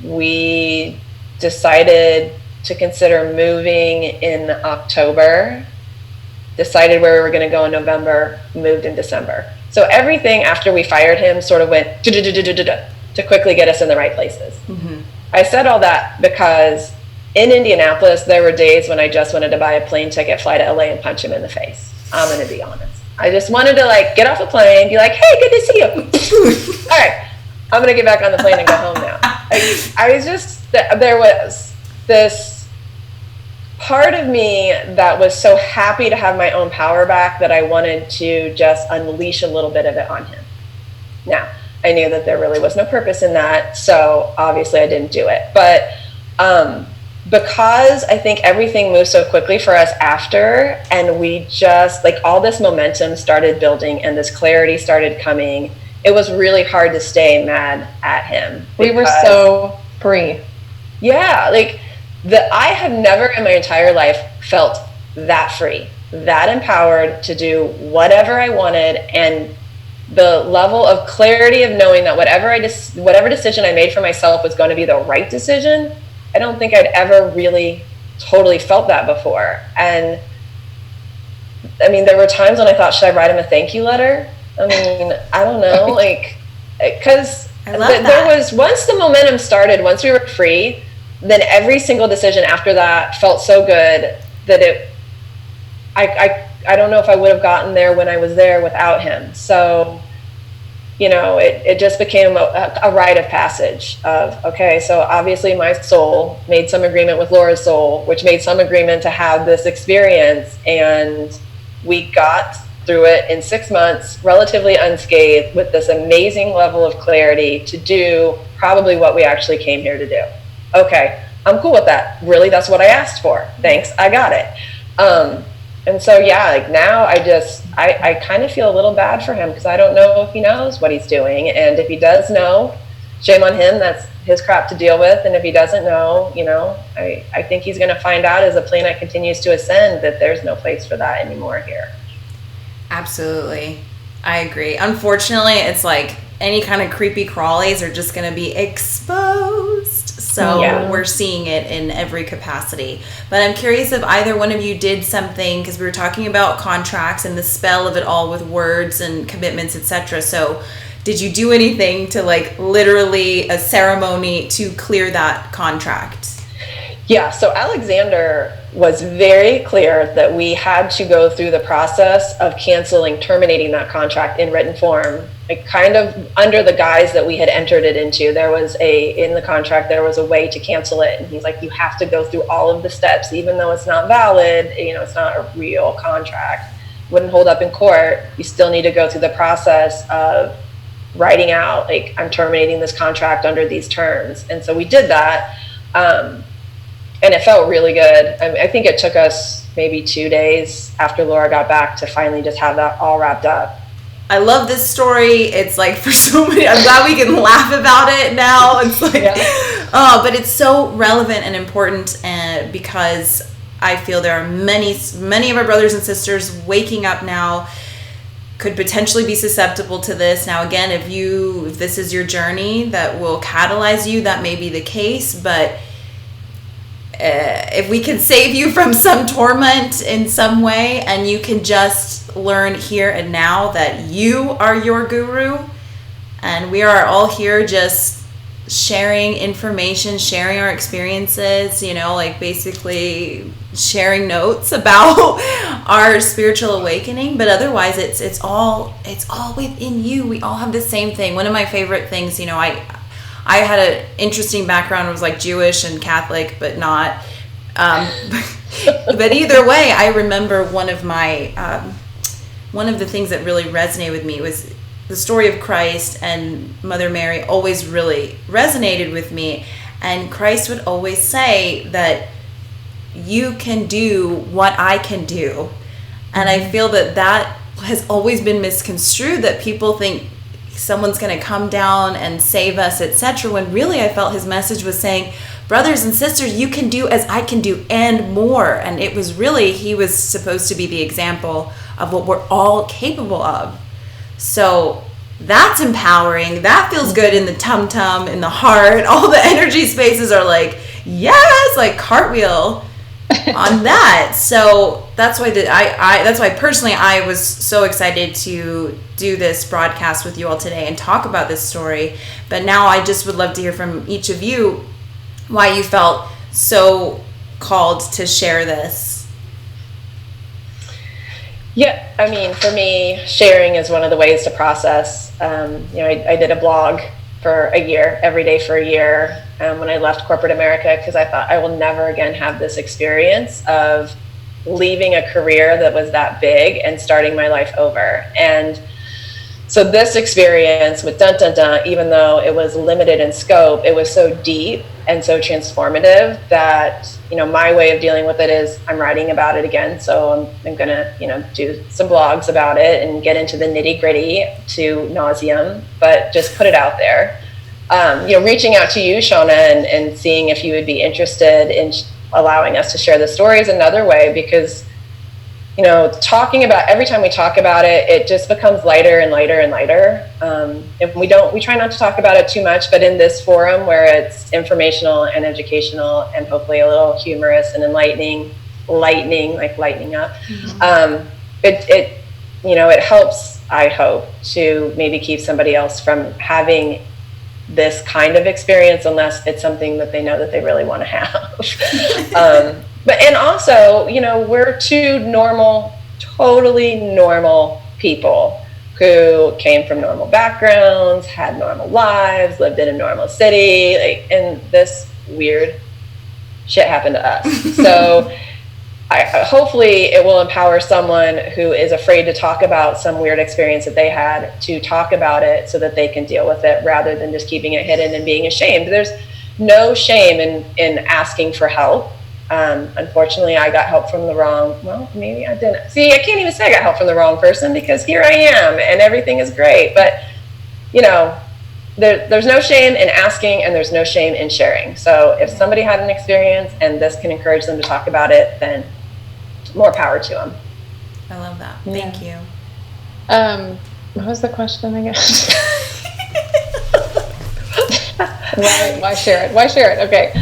We decided to consider moving in October, decided where we were going to go in November, moved in December. So everything after we fired him sort of went to quickly get us in the right places. Mm-hmm. I said all that because in Indianapolis, there were days when I just wanted to buy a plane ticket, fly to LA, and punch him in the face. I'm going to be honest. I just wanted to get off a plane, be like, hey, good to see you. All right, I'm going to get back on the plane and go home now. I was just, there was this part of me that was so happy to have my own power back that I wanted to just unleash a little bit of it on him. Now, I knew that there really was no purpose in that, so obviously I didn't do it. But because I think everything moved so quickly for us after, and we just, all this momentum started building and this clarity started coming, it was really hard to stay mad at him. We were so free. Yeah, I have never in my entire life felt that free, that empowered to do whatever I wanted, and the level of clarity of knowing that whatever decision I made for myself was going to be the right decision. I don't think I'd ever really totally felt that before. And I mean, there were times when I thought, should I write him a thank you letter? I mean, I don't know, because there was, once the momentum started, once we were free, then every single decision after that felt so good that I don't know if I would have gotten there when I was there without him. So, it just became a rite of passage of, okay, so obviously my soul made some agreement with Laura's soul, which made some agreement to have this experience. And we got through it in 6 months, relatively unscathed, with this amazing level of clarity to do probably what we actually came here to do. Okay, I'm cool with that. Really, that's what I asked for. Thanks, I got it. And so, yeah, like now I kind of feel a little bad for him because I don't know if he knows what he's doing. And if he does know, shame on him, that's his crap to deal with. And if he doesn't know, I think he's going to find out as the planet continues to ascend that there's no place for that anymore here. Absolutely. I agree. Unfortunately, it's like any kind of creepy crawlies are just going to be exposed. So we're seeing it in every capacity. But I'm curious if either one of you did something, because we were talking about contracts and the spell of it all with words and commitments, etc. So did you do anything to like literally a ceremony to clear that contract? Yeah, so Alexander was very clear that we had to go through the process of terminating that contract in written form, like kind of under the guise that we had entered it into. In the contract, there was a way to cancel it. And he's like, you have to go through all of the steps, even though it's not valid, it's not a real contract, wouldn't hold up in court. You still need to go through the process of writing out, like, I'm terminating this contract under these terms. And so we did that. And it felt really good. I think it took us maybe 2 days after Laura got back to finally just have that all wrapped up. I love this story. It's like for so many, I'm glad we can laugh about it now. It's like, but it's so relevant and important because I feel there are many of our brothers and sisters waking up now could potentially be susceptible to this. Now, again, if this is your journey that will catalyze you, that may be the case, but if we can save you from some torment in some way and you can just learn here and now that you are your guru, and we are all here just sharing information, sharing our experiences, like basically sharing notes about our spiritual awakening, but otherwise it's all within you. We all have the same thing. One of my favorite things, I had an interesting background. I was like Jewish and Catholic, but not. But either way, I remember one of the things that really resonated with me was the story of Christ, and Mother Mary always really resonated with me. And Christ would always say that you can do what I can do. And I feel that has always been misconstrued, that people think someone's going to come down and save us, etc., when really I felt his message was saying, brothers and sisters, you can do as I can do and more. And it was really, he was supposed to be the example of what we're all capable of. So that's empowering. That feels good in the tum-tum, in the heart. All the energy spaces are like, yes, like cartwheel on that. So that's why personally I was so excited to do this broadcast with you all today and talk about this story. But now I just would love to hear from each of you why you felt so called to share this. Yeah, I mean, for me, sharing is one of the ways to process. I did a blog for a year, every day for a year, when I left corporate America, because I thought I will never again have this experience of leaving a career that was that big and starting my life over. And so this experience with Dun Dun Dun, even though it was limited in scope, it was so deep and so transformative that, my way of dealing with it is I'm writing about it again. So I'm going to, do some blogs about it and get into the nitty gritty to nauseum, but just put it out there. Reaching out to you, Shauna, and seeing if you would be interested in allowing us to share the story is another way, because talking about, every time we talk about it, it just becomes lighter and lighter and lighter. And we try not to talk about it too much, but in this forum where it's informational and educational and hopefully a little humorous and enlightening, like lightening up, it helps, I hope, to maybe keep somebody else from having this kind of experience, unless it's something that they know that they really want to have. And also, we're two totally normal people who came from normal backgrounds, had normal lives, lived in a normal city, and this weird shit happened to us. So hopefully it will empower someone who is afraid to talk about some weird experience that they had to talk about it so that they can deal with it, rather than just keeping it hidden and being ashamed. There's no shame in asking for help. Unfortunately, I got help from the wrong, well, maybe I didn't. See, I can't even say I got help from the wrong person, because here I am and everything is great. But, you know, there's no shame in asking, and there's no shame in sharing. So if somebody had an experience and this can encourage them to talk about it, then more power to them. I love that. Thank you. What was the question again? Why share it? Why share it? Okay.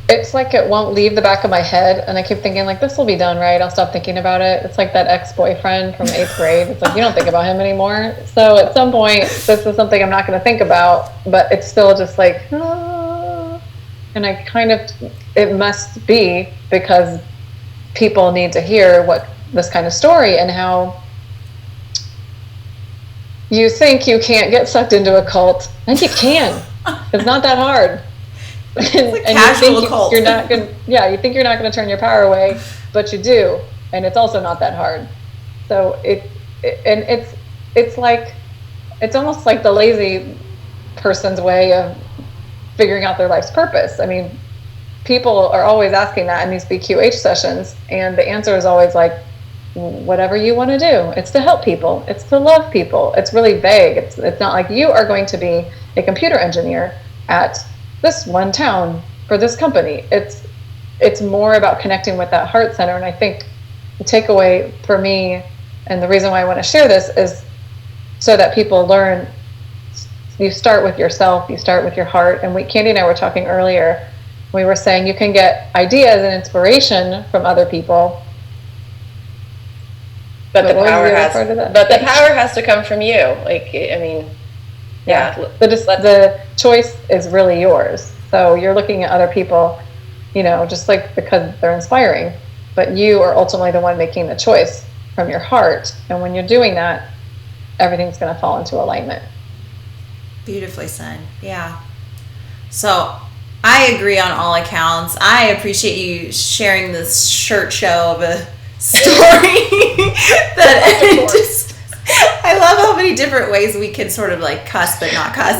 It's like it won't leave the back of my head, and I keep thinking, like, this will be done, right? I'll stop thinking about it. It's like that ex-boyfriend from 8th grade. It's like, you don't think about him anymore. So at some point, this is something I'm not going to think about, but it's still just like, and I kind of, it must be because people need to hear what this kind of story, and how you think you can't get sucked into a cult, and you can. It's not that hard. It's a casual cult. You're not gonna, you think you're not going to turn your power away, but you do, and it's also not that hard. So it's like, it's almost like the lazy person's way of figuring out their life's purpose. I mean, people are always asking that in these BQH sessions, and the answer is always like, whatever you want to do. It's to help people. It's to love people. It's really vague. It's not like you are going to be a computer engineer at this one town for this company. It's more about connecting with that heart center. And I think the takeaway for me, and the reason why I want to share this, is so that people learn, you start with yourself, you start with your heart. And Candy and I were talking earlier, we were saying you can get ideas and inspiration from other people, but the power has to come from you. Like, I mean, the choice is really yours. So you're looking at other people, just like because they're inspiring, but you are ultimately the one making the choice from your heart. And when you're doing that, everything's going to fall into alignment. Beautifully said. Yeah. So I agree on all accounts. I appreciate you sharing this shirt show of a story that just, I love how many different ways we can sort of like cuss but not cuss.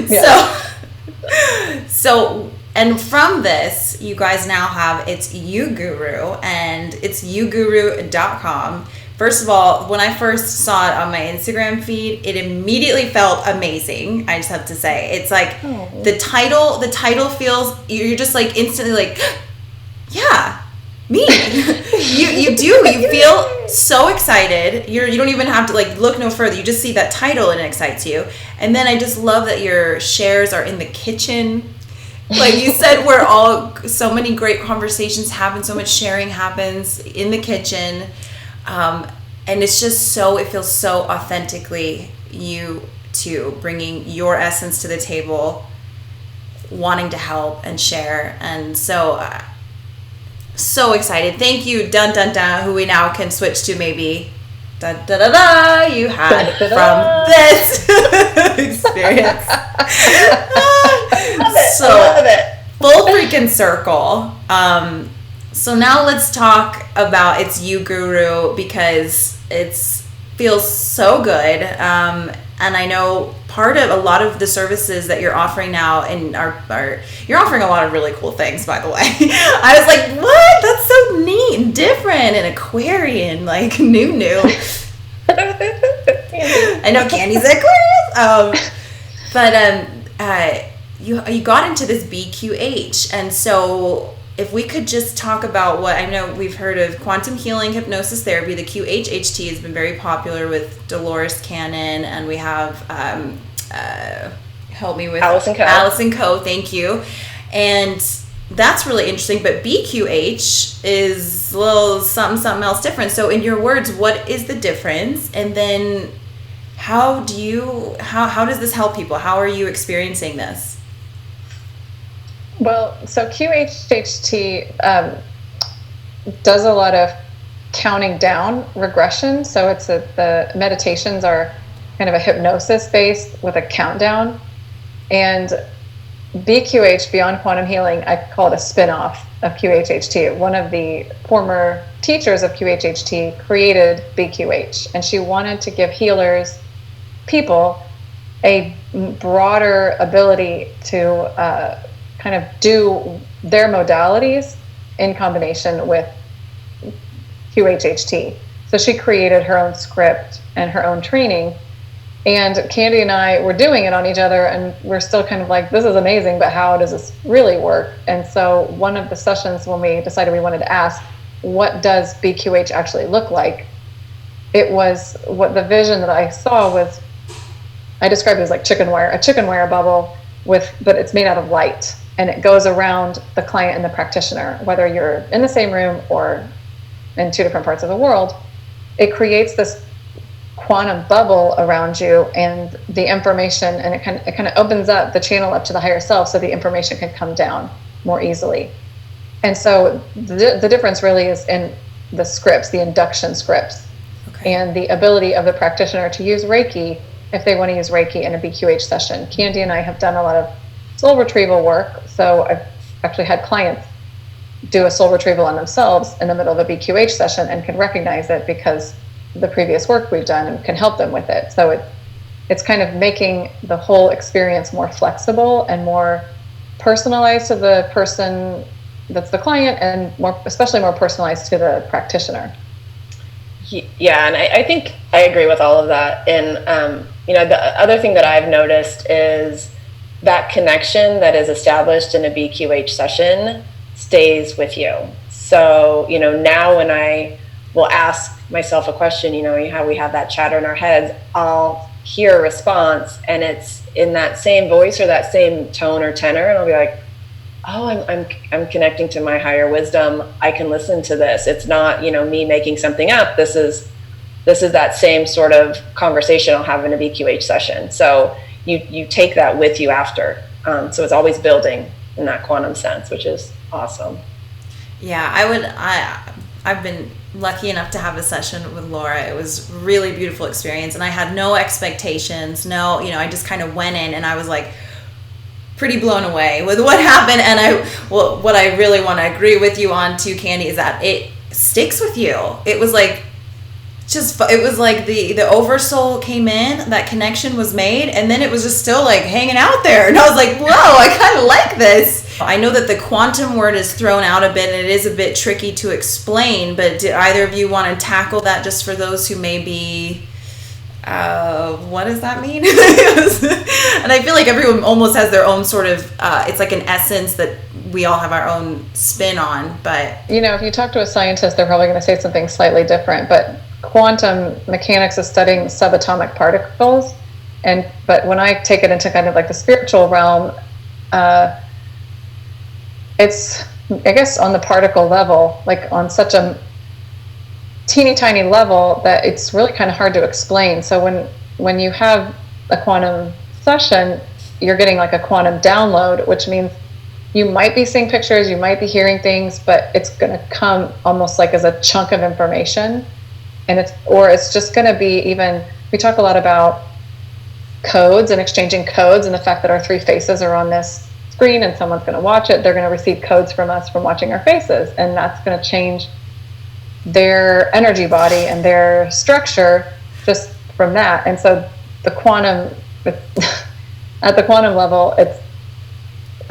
Yeah. So and from this, you guys now have It's You Guru, and it's youguru.com. First of all, when I first saw it on my Instagram feed, it immediately felt amazing. I just have to say, it's like the title feels, you're just like instantly like, yeah, me. you feel so excited. You don't even have to like look no further. You just see that title and it excites you. And then I just love that your shares are in the kitchen. Like you said, so many great conversations happen, so much sharing happens in the kitchen. And it's just it feels so authentically you two, bringing your essence to the table, wanting to help and share. And so excited. Thank you, dun dun dun, who we now can switch to maybe dun da da da you had from this experience. So I love it. Full freaking circle. So now let's talk about It's You Guru, because it feels so good. And I know part of a lot of the services that you're offering now and you're offering a lot of really cool things, by the way. I was like, what? That's so neat and different and Aquarian, like new. I know Candy's Aquarius. But you got into this BQH, and so if we could just talk about what I know we've heard of quantum healing hypnosis therapy. The QHHT has been very popular with Dolores Cannon, and we have help me with Allison Coe. Thank you. And that's really interesting. But BQH is a little something else different. So in your words, what is the difference? And then how does this help people? How are you experiencing this? Well, so QHHT does a lot of counting down regression. So the meditations are kind of a hypnosis based with a countdown. And BQH, Beyond Quantum Healing, I call it a spin-off of QHHT. One of the former teachers of QHHT created BQH, and she wanted to give people a broader ability to kind of do their modalities in combination with QHHT. So she created her own script and her own training. And Candy and I were doing it on each other, and we're still kind of like, this is amazing, but how does this really work? And so one of the sessions, when we decided we wanted to ask, what does BQH actually look like? It was, what the vision that I saw was, I described it as like a chicken wire bubble but it's made out of light, and it goes around the client and the practitioner, whether you're in the same room or in two different parts of the world. It creates this quantum bubble around you and the information, and it kind of opens up the channel up to the higher self, so the information can come down more easily. And so the difference really is in the scripts, the induction scripts, and the ability of the practitioner to use Reiki if they want to use Reiki in a BQH session. Candy and I have done a lot of soul retrieval work, so I've actually had clients do a soul retrieval on themselves in the middle of a BQH session and can recognize it because the previous work we've done and can help them with it. So it's kind of making the whole experience more flexible and more personalized to the person that's the client, and especially more personalized to the practitioner. Yeah, and I think I agree with all of that. And the other thing that I've noticed is that connection that is established in a BQH session stays with you. So now when I will ask myself a question, how we have that chatter in our heads, I'll hear a response, and it's in that same voice or that same tone or tenor, and I'll be like, oh, I'm connecting to my higher wisdom. I can listen to this. It's not me making something up. This is that same sort of conversation I'll have in a BQH session. So you take that with you after. So it's always building in that quantum sense, which is awesome. Yeah, I've been lucky enough to have a session with Laura. It was a really beautiful experience, and I had no expectations. I just kind of went in, and I was like pretty blown away with what happened. And what I really want to agree with you on too, Candy, is that it sticks with you. It was like the oversoul came in, that connection was made, and then it was just still like hanging out there, and I was like, whoa, I kind of like this. I know that the quantum word is thrown out a bit, and it is a bit tricky to explain, but did either of you want to tackle that just for those who may be what does that mean? And I feel like everyone almost has their own sort of it's like an essence that we all have our own spin on. But if you talk to a scientist, they're probably going to say something slightly different, but quantum mechanics is studying subatomic particles, but when I take it into kind of like the spiritual realm, it's, I guess, on the particle level, like on such a teeny tiny level that it's really kind of hard to explain. So when you have a quantum session, you're getting like a quantum download, which means you might be seeing pictures, you might be hearing things, but it's going to come almost like as a chunk of information. And it's just going to be, even, we talk a lot about codes and exchanging codes, and the fact that our three faces are on this screen and someone's going to watch it, they're going to receive codes from us from watching our faces, and that's going to change their energy body and their structure just from that. And so the quantum, at the quantum level, it's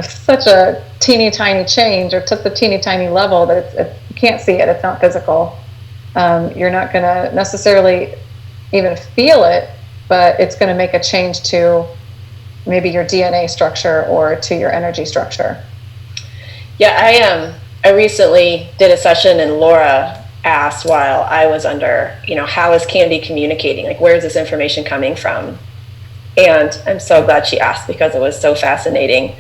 such a teeny tiny change, or just a teeny tiny level, that you can't see it, it's not physical. You're not going to necessarily even feel it, but it's going to make a change to maybe your DNA structure or to your energy structure. Yeah, I recently did a session, and Laura asked, while I was under, how is Candy communicating? Like, where is this information coming from? And I'm so glad she asked, because it was so fascinating.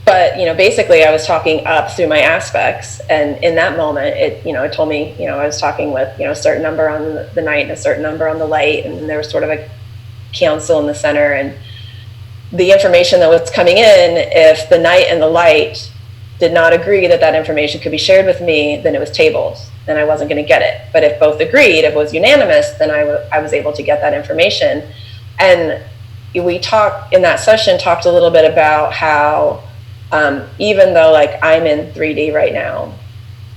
But, basically I was talking up through my aspects, and in that moment, it told me, I was talking with, a certain number on the night and a certain number on the light, and there was sort of a council in the center, and the information that was coming in, if the night and the light did not agree that information could be shared with me, then it was tabled, and I wasn't going to get it. But if both agreed, if it was unanimous, then I was able to get that information. And we talked in that session, talked a little bit about how even though like I'm in 3D right now,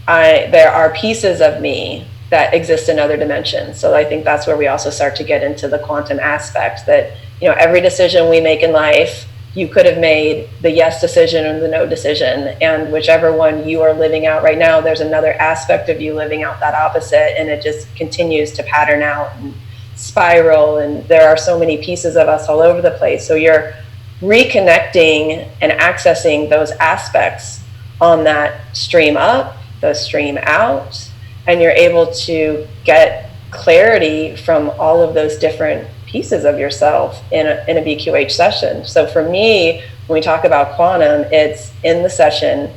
there are pieces of me that exist in other dimensions. So I think that's where we also start to get into the quantum aspect, that, you know, every decision we make in life, you could have made the yes decision or the no decision, and whichever one you are living out right now, there's another aspect of you living out that opposite, and it just continues to pattern out and spiral, and there are so many pieces of us all over the place. So you're reconnecting and accessing those aspects on that stream up, the stream out, and you're able to get clarity from all of those different pieces of yourself in a BQH session. So for me, when we talk about quantum, it's in the session,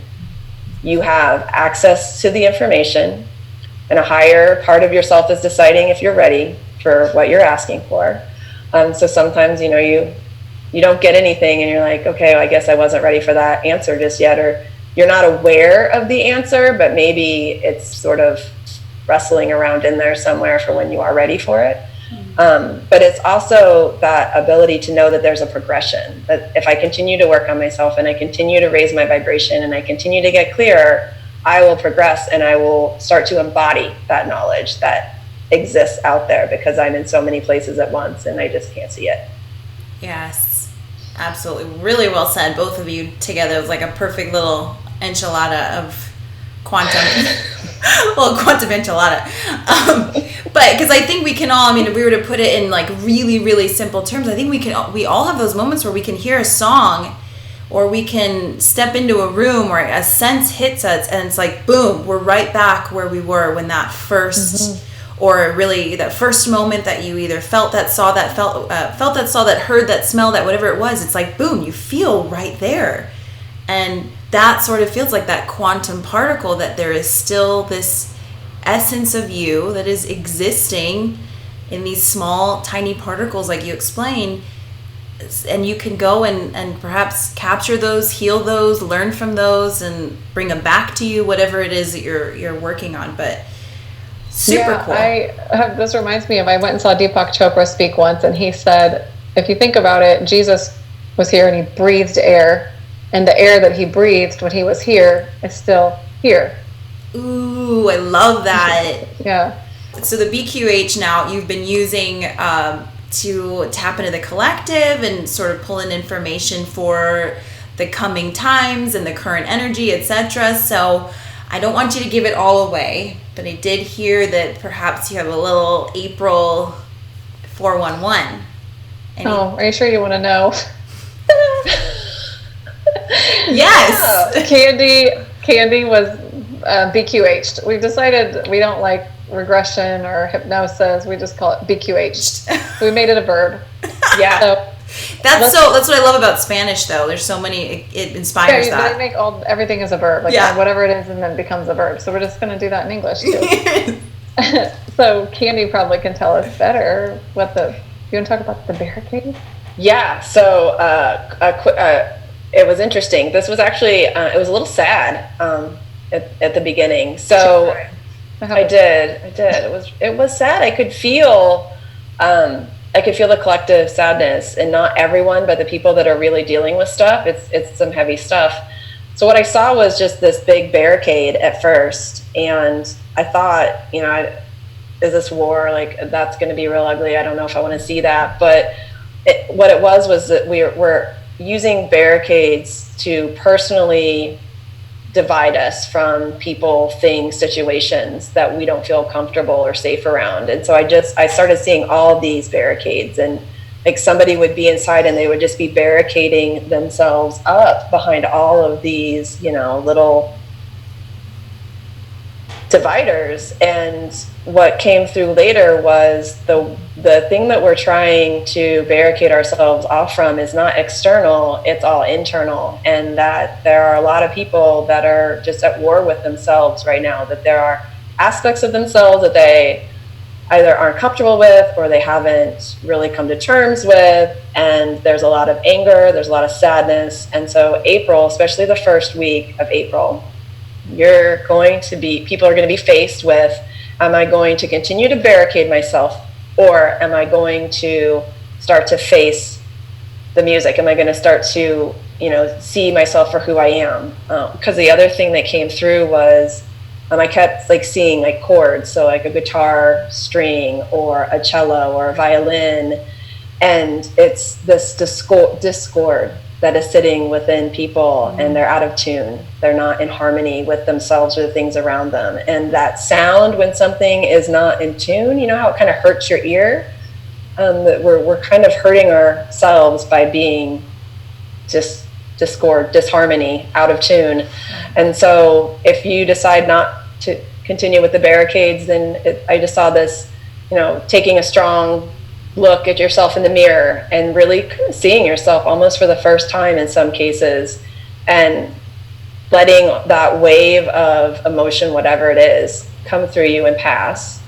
you have access to the information, and a higher part of yourself is deciding if you're ready for what you're asking for. So sometimes, you know, you don't get anything and you're like, okay, well, I guess I wasn't ready for that answer just yet, or you're not aware of the answer, but maybe it's sort of wrestling around in there somewhere for when you are ready for it. But it's also that ability to know that there's a progression, that if I continue to work on myself and I continue to raise my vibration and I continue to get clearer, I will progress and I will start to embody that knowledge that exists out there, because I'm in so many places at once and I just can't see it. Yes, absolutely. Really well said. Both of you together. It was like a perfect little enchilada of quantum. Well, quantum enchilada. But because I think we can all, I mean, if we were to put it in like really, really simple terms, I think we all have those moments where we can hear a song, or we can step into a room where a sense hits us and it's like, boom, we're right back where we were when that first, or really that first moment that you either felt that, saw that, felt that, saw that, heard that, smell that, whatever it was, it's like, boom, you feel right there. And that sort of feels like that quantum particle, that there is still this essence of you that is existing in these small, tiny particles like you explained. And you can go and perhaps capture those, heal those, learn from those, and bring them back to you, whatever it is that you're working on. But super cool. This reminds me of, I went and saw Deepak Chopra speak once, and he said, if you think about it, Jesus was here and he breathed air, and the air that he breathed when he was here is still here. Ooh, I love that. Yeah. So the BQH now you've been using to tap into the collective and sort of pull in information for the coming times and the current energy, etc. So I don't want you to give it all away, but I did hear that perhaps you have a little April 411. Are you sure you want to know? Yes. Candy was BQH'd. We've decided we don't like regression or hypnosis. We just call it BQH'd. We made it a verb. Yeah. So that's what I love about Spanish, though. There's so many, it inspires that. They make everything is a verb. Like whatever it is, and then becomes a verb. So we're just going to do that in English too. So Candy probably can tell us better you want to talk about the barricade? Yeah. So it was interesting. This was actually it was a little sad at the beginning. So I did. It was sad. I could feel the collective sadness, and not everyone, but the people that are really dealing with stuff. It's some heavy stuff. So what I saw was just this big barricade at first, and I thought, is this war? Like, that's going to be real ugly. I don't know if I want to see that. But what it was that we're using barricades to personally divide us from people, things, situations that we don't feel comfortable or safe around. And so I started seeing all these barricades, and like somebody would be inside and they would just be barricading themselves up behind all of these, little dividers. And what came through later was the thing that we're trying to barricade ourselves off from is not external, it's all internal. And that there are a lot of people that are just at war with themselves right now, that there are aspects of themselves that they either aren't comfortable with or they haven't really come to terms with. And there's a lot of anger, there's a lot of sadness. And so April, especially the first week of April, people are going to be faced with, am I going to continue to barricade myself, or am I going to start to face the music? Am I going to start to, see myself for who I am? Because the other thing that came through was I kept like seeing like chords, so like a guitar string or a cello or a violin, and it's this discord that is sitting within people, and they're out of tune. They're not in harmony with themselves or the things around them. And that sound, when something is not in tune, you know how it kind of hurts your ear? That we're kind of hurting ourselves by being just discord, disharmony, out of tune. And so if you decide not to continue with the barricades, then I just saw this, you know, taking a strong look at yourself in the mirror and really kind of seeing yourself almost for the first time in some cases, and letting that wave of emotion, whatever it is, come through you and pass,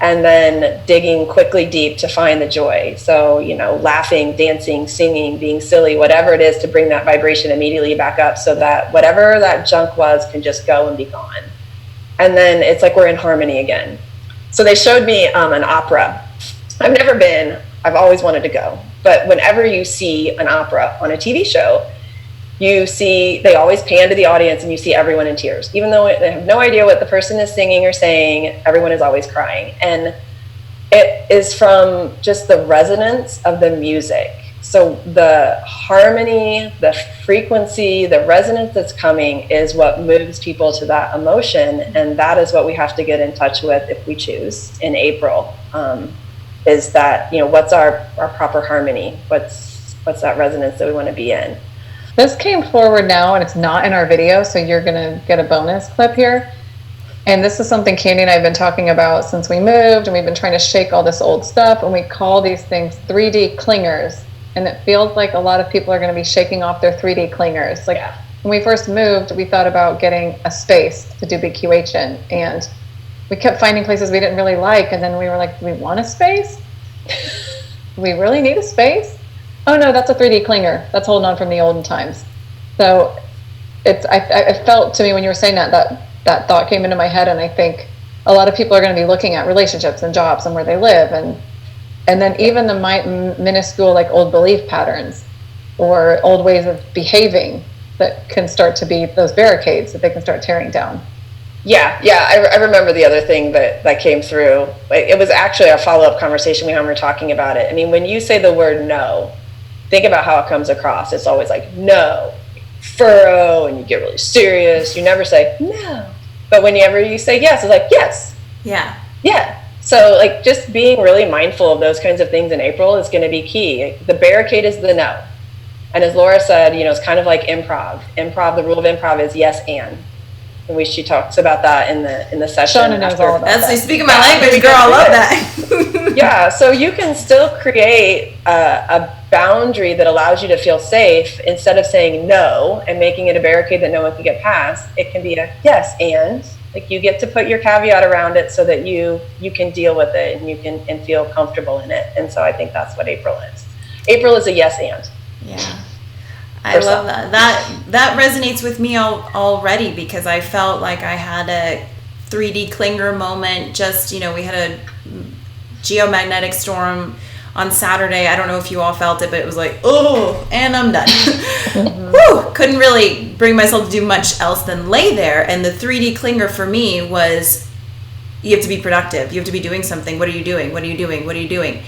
and then digging quickly deep to find the joy. So, you know, laughing, dancing, singing, being silly, whatever it is, to bring that vibration immediately back up so that whatever that junk was can just go and be gone. And then it's like we're in harmony again. So they showed me an opera. I've never been, I've always wanted to go. But whenever you see an opera on a TV show, you see, they always pan to the audience and you see everyone in tears. Even though they have no idea what the person is singing or saying, everyone is always crying. And it is from just the resonance of the music. So the harmony, the frequency, the resonance that's coming is what moves people to that emotion. And that is what we have to get in touch with if we choose in April. Is that, you know, what's our proper harmony? What's that resonance that we want to be in? This came forward now, and it's not in our video, so you're going to get a bonus clip here. And this is something Candy and I have been talking about since we moved, and we've been trying to shake all this old stuff, and we call these things 3D clingers. And it feels like a lot of people are going to be shaking off their 3D clingers. Like, when we first moved, we thought about getting a space to do BQH in, and we kept finding places we didn't really like, and then we were like, do we want a space? Do we really need a space? Oh no, that's a 3D clinger. That's holding on from the olden times. So it's, I felt to me when you were saying that thought came into my head, and I think a lot of people are going to be looking at relationships and jobs and where they live, and then even the minuscule, like, old belief patterns or old ways of behaving that can start to be those barricades that they can start tearing down. Yeah, I remember the other thing that came through. It was actually a follow-up conversation we had when we were talking about it. I mean, when you say the word no, think about how it comes across. It's always like, no, furrow, and you get really serious. You never say no. But whenever you say yes, it's like, yes. Yeah. Yeah. So, like, just being really mindful of those kinds of things in April is going to be key. The barricade is the no. And as Laura said, you know, it's kind of like improv. The rule of improv is yes and. And she talks about that in the session. Shona knows all about that. That's speaking my language, girl. I love that. Yeah, so you can still create a boundary that allows you to feel safe instead of saying no and making it a barricade that no one can get past. It can be a yes and, like, you get to put your caveat around it so that you can deal with it and you can feel comfortable in it. And so I think that's what April is. April is a yes and. Yeah. I love that. That resonates with me already, because I felt like I had a 3D clinger moment. Just, you know, we had a geomagnetic storm on Saturday. I don't know if you all felt it, but it was like, oh, and I'm done. Whew, couldn't really bring myself to do much else than lay there. And the 3D clinger for me was, you have to be productive. You have to be doing something. What are you doing? What are you doing? What are you doing?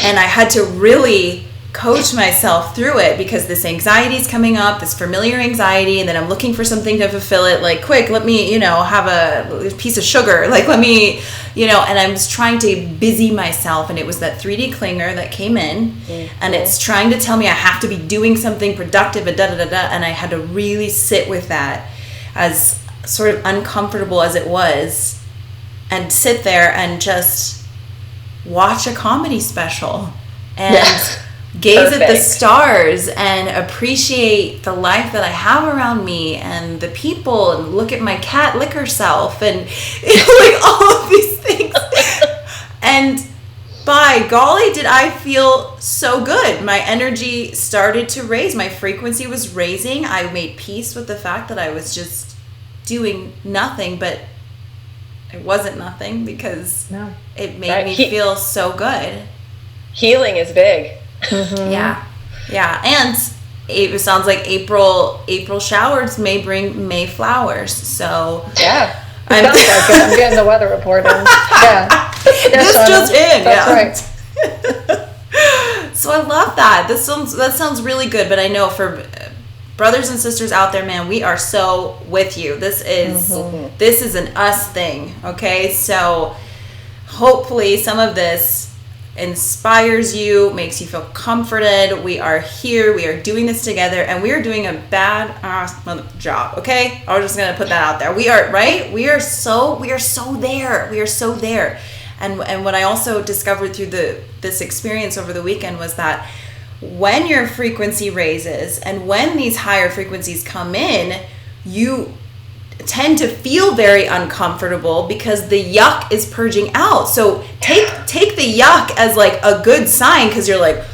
And I had to really coach myself through it, because this anxiety is coming up, this familiar anxiety, and then I'm looking for something to fulfill it. Like, quick, let me, you know, have a piece of sugar. Like, let me, you know, and I'm just trying to busy myself. And it was that 3D clinger that came in, and it's trying to tell me I have to be doing something productive, and and I had to really sit with that, as sort of uncomfortable as it was, and sit there and just watch a comedy special and gaze at the stars and appreciate the life that I have around me and the people, and look at my cat lick herself, and, you know, like, all of these things. And by golly, did I feel so good. My energy started to raise. My frequency was raising. I made peace with the fact that I was just doing nothing, but it wasn't nothing, because it made me feel so good. Healing is big. Mm-hmm. Yeah. And it sounds like April showers may bring May flowers. So yeah, Sounds like it. I'm getting the weather report in. Yeah. This just in. That's right. So I love that. That sounds really good. But I know for brothers and sisters out there, man, we are so with you. This is an us thing. Okay, so hopefully some of this inspires you, makes you feel comforted. We are here, we are doing this together, and we are doing a badass job. Okay, I was just gonna put that out there. We are right. We are so there. We are so there. And what I also discovered through this experience over the weekend was that when your frequency raises and when these higher frequencies come in, you tend to feel very uncomfortable because the yuck is purging out. So take the yuck as like a good sign, because you're like,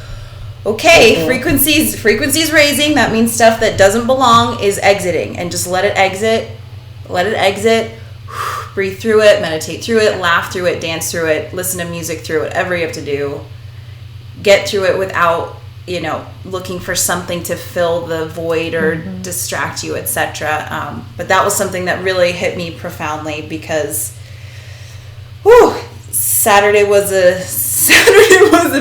okay, frequencies raising. That means stuff that doesn't belong is exiting, and just let it exit. Breathe through it, meditate through it, laugh through it, dance through it, listen to music through it, whatever you have to do. Get through it without, looking for something to fill the void or distract you, etc. But that was something that really hit me profoundly, because Saturday was a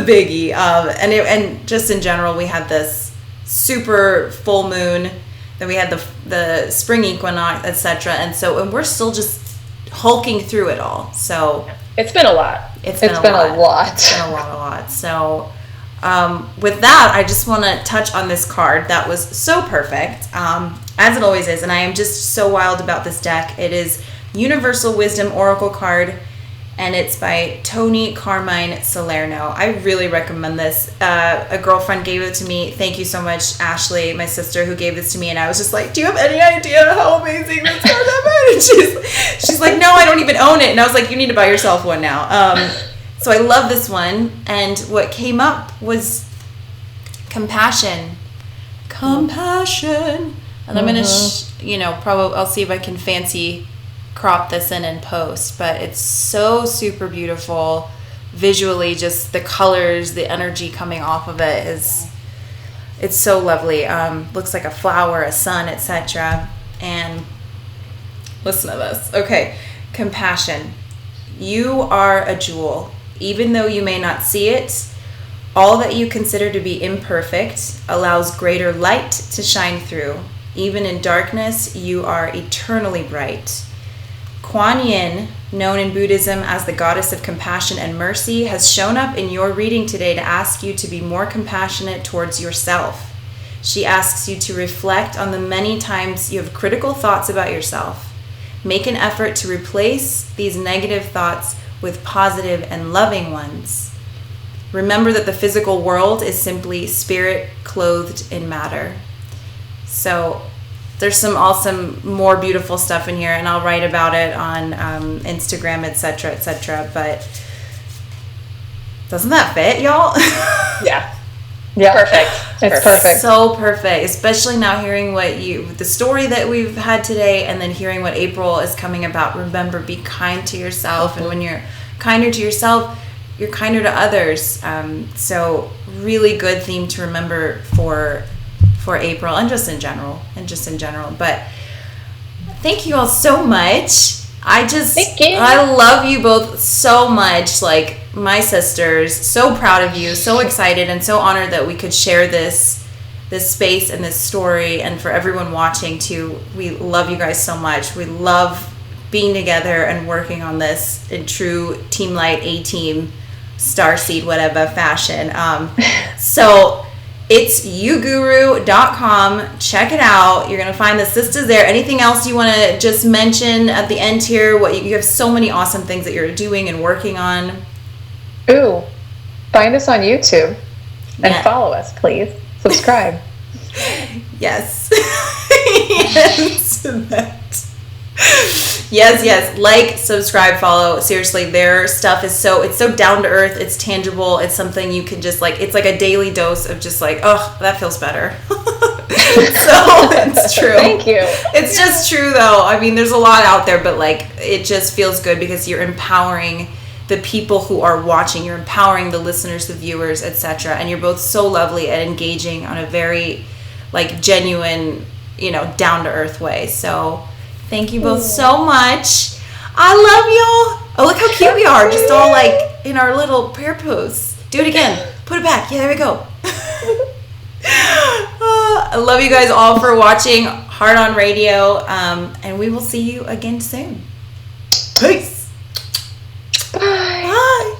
biggie. And just in general, we had this super full moon, then we had the spring equinox, etc. And we're still just hulking through it all. So it's been a lot. It's been a lot. So with that, I just want to touch on this card that was so perfect, as it always is, and I am just so wild about this deck. It is Universal Wisdom Oracle card, and it's by Tony Carmine Salerno. I really recommend this. A girlfriend gave it to me. Thank you so much, Ashley, my sister, who gave this to me, and I was just like, do you have any idea how amazing this card is? And she's like, no, I don't even own it. And I was like, you need to buy yourself one now. So I love this one, and what came up was compassion. And I'm gonna, probably I'll see if I can fancy crop this in post, but it's so super beautiful visually. Just the colors, the energy coming off of it it's so lovely. Looks like a flower, a sun, etc. And listen to this. Okay, compassion. You are a jewel. Even though you may not see it, all that you consider to be imperfect allows greater light to shine through. Even in darkness, you are eternally bright. Kuan Yin, known in Buddhism as the goddess of compassion and mercy, has shown up in your reading today to ask you to be more compassionate towards yourself. She asks you to reflect on the many times you have critical thoughts about yourself. Make an effort to replace these negative thoughts with positive and loving ones. Remember that the physical world is simply spirit clothed in matter. So there's some awesome, more beautiful stuff in here, and I'll write about it on Instagram, etc. But doesn't that fit, y'all? Yeah. Perfect. It's perfect. So perfect, especially now hearing the story that we've had today, and then hearing what April is coming about. Remember, be kind to yourself, and when you're kinder to yourself, you're kinder to others. So really good theme to remember for April, and just in general. But thank you all so much. Thank you. I love you both so much, like my sisters. So proud of you, so excited, and so honored that we could share this space and this story. And for everyone watching too, we love you guys so much. We love being together and working on this in true Team Light, A-Team, starseed, whatever fashion. So it's youguru.com. Check it out. You're going to find the sisters there. Anything else you want to just mention at the end here? You have so many awesome things that you're doing and working on. Ooh, find us on YouTube and follow us, please. Subscribe. Yes. Yes. Like, subscribe, follow. Seriously, their stuff is so down to earth. It's tangible. It's something you can just it's like a daily dose of just oh, that feels better. So it's true. Thank you. It's just true though. I mean, there's a lot out there, but it just feels good because you're empowering the people who are watching. You're empowering the listeners, the viewers, etc. And you're both so lovely at engaging on a very genuine, down to earth way. So thank you both so much. I love y'all. Oh, look how cute we are. Just all like in our little prayer pose. Do it again. Put it back. Yeah, there we go. I love you guys all for watching Heart on Radio. And we will see you again soon. Peace. Bye. Bye.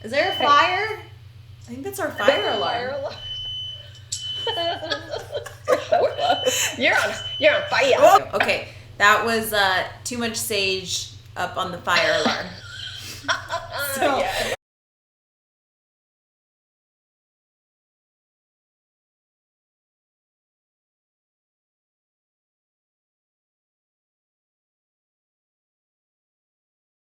Is there a fire? I think that's our fire alarm. You're on fire. Oh, okay, that was too much sage up on the fire alarm. So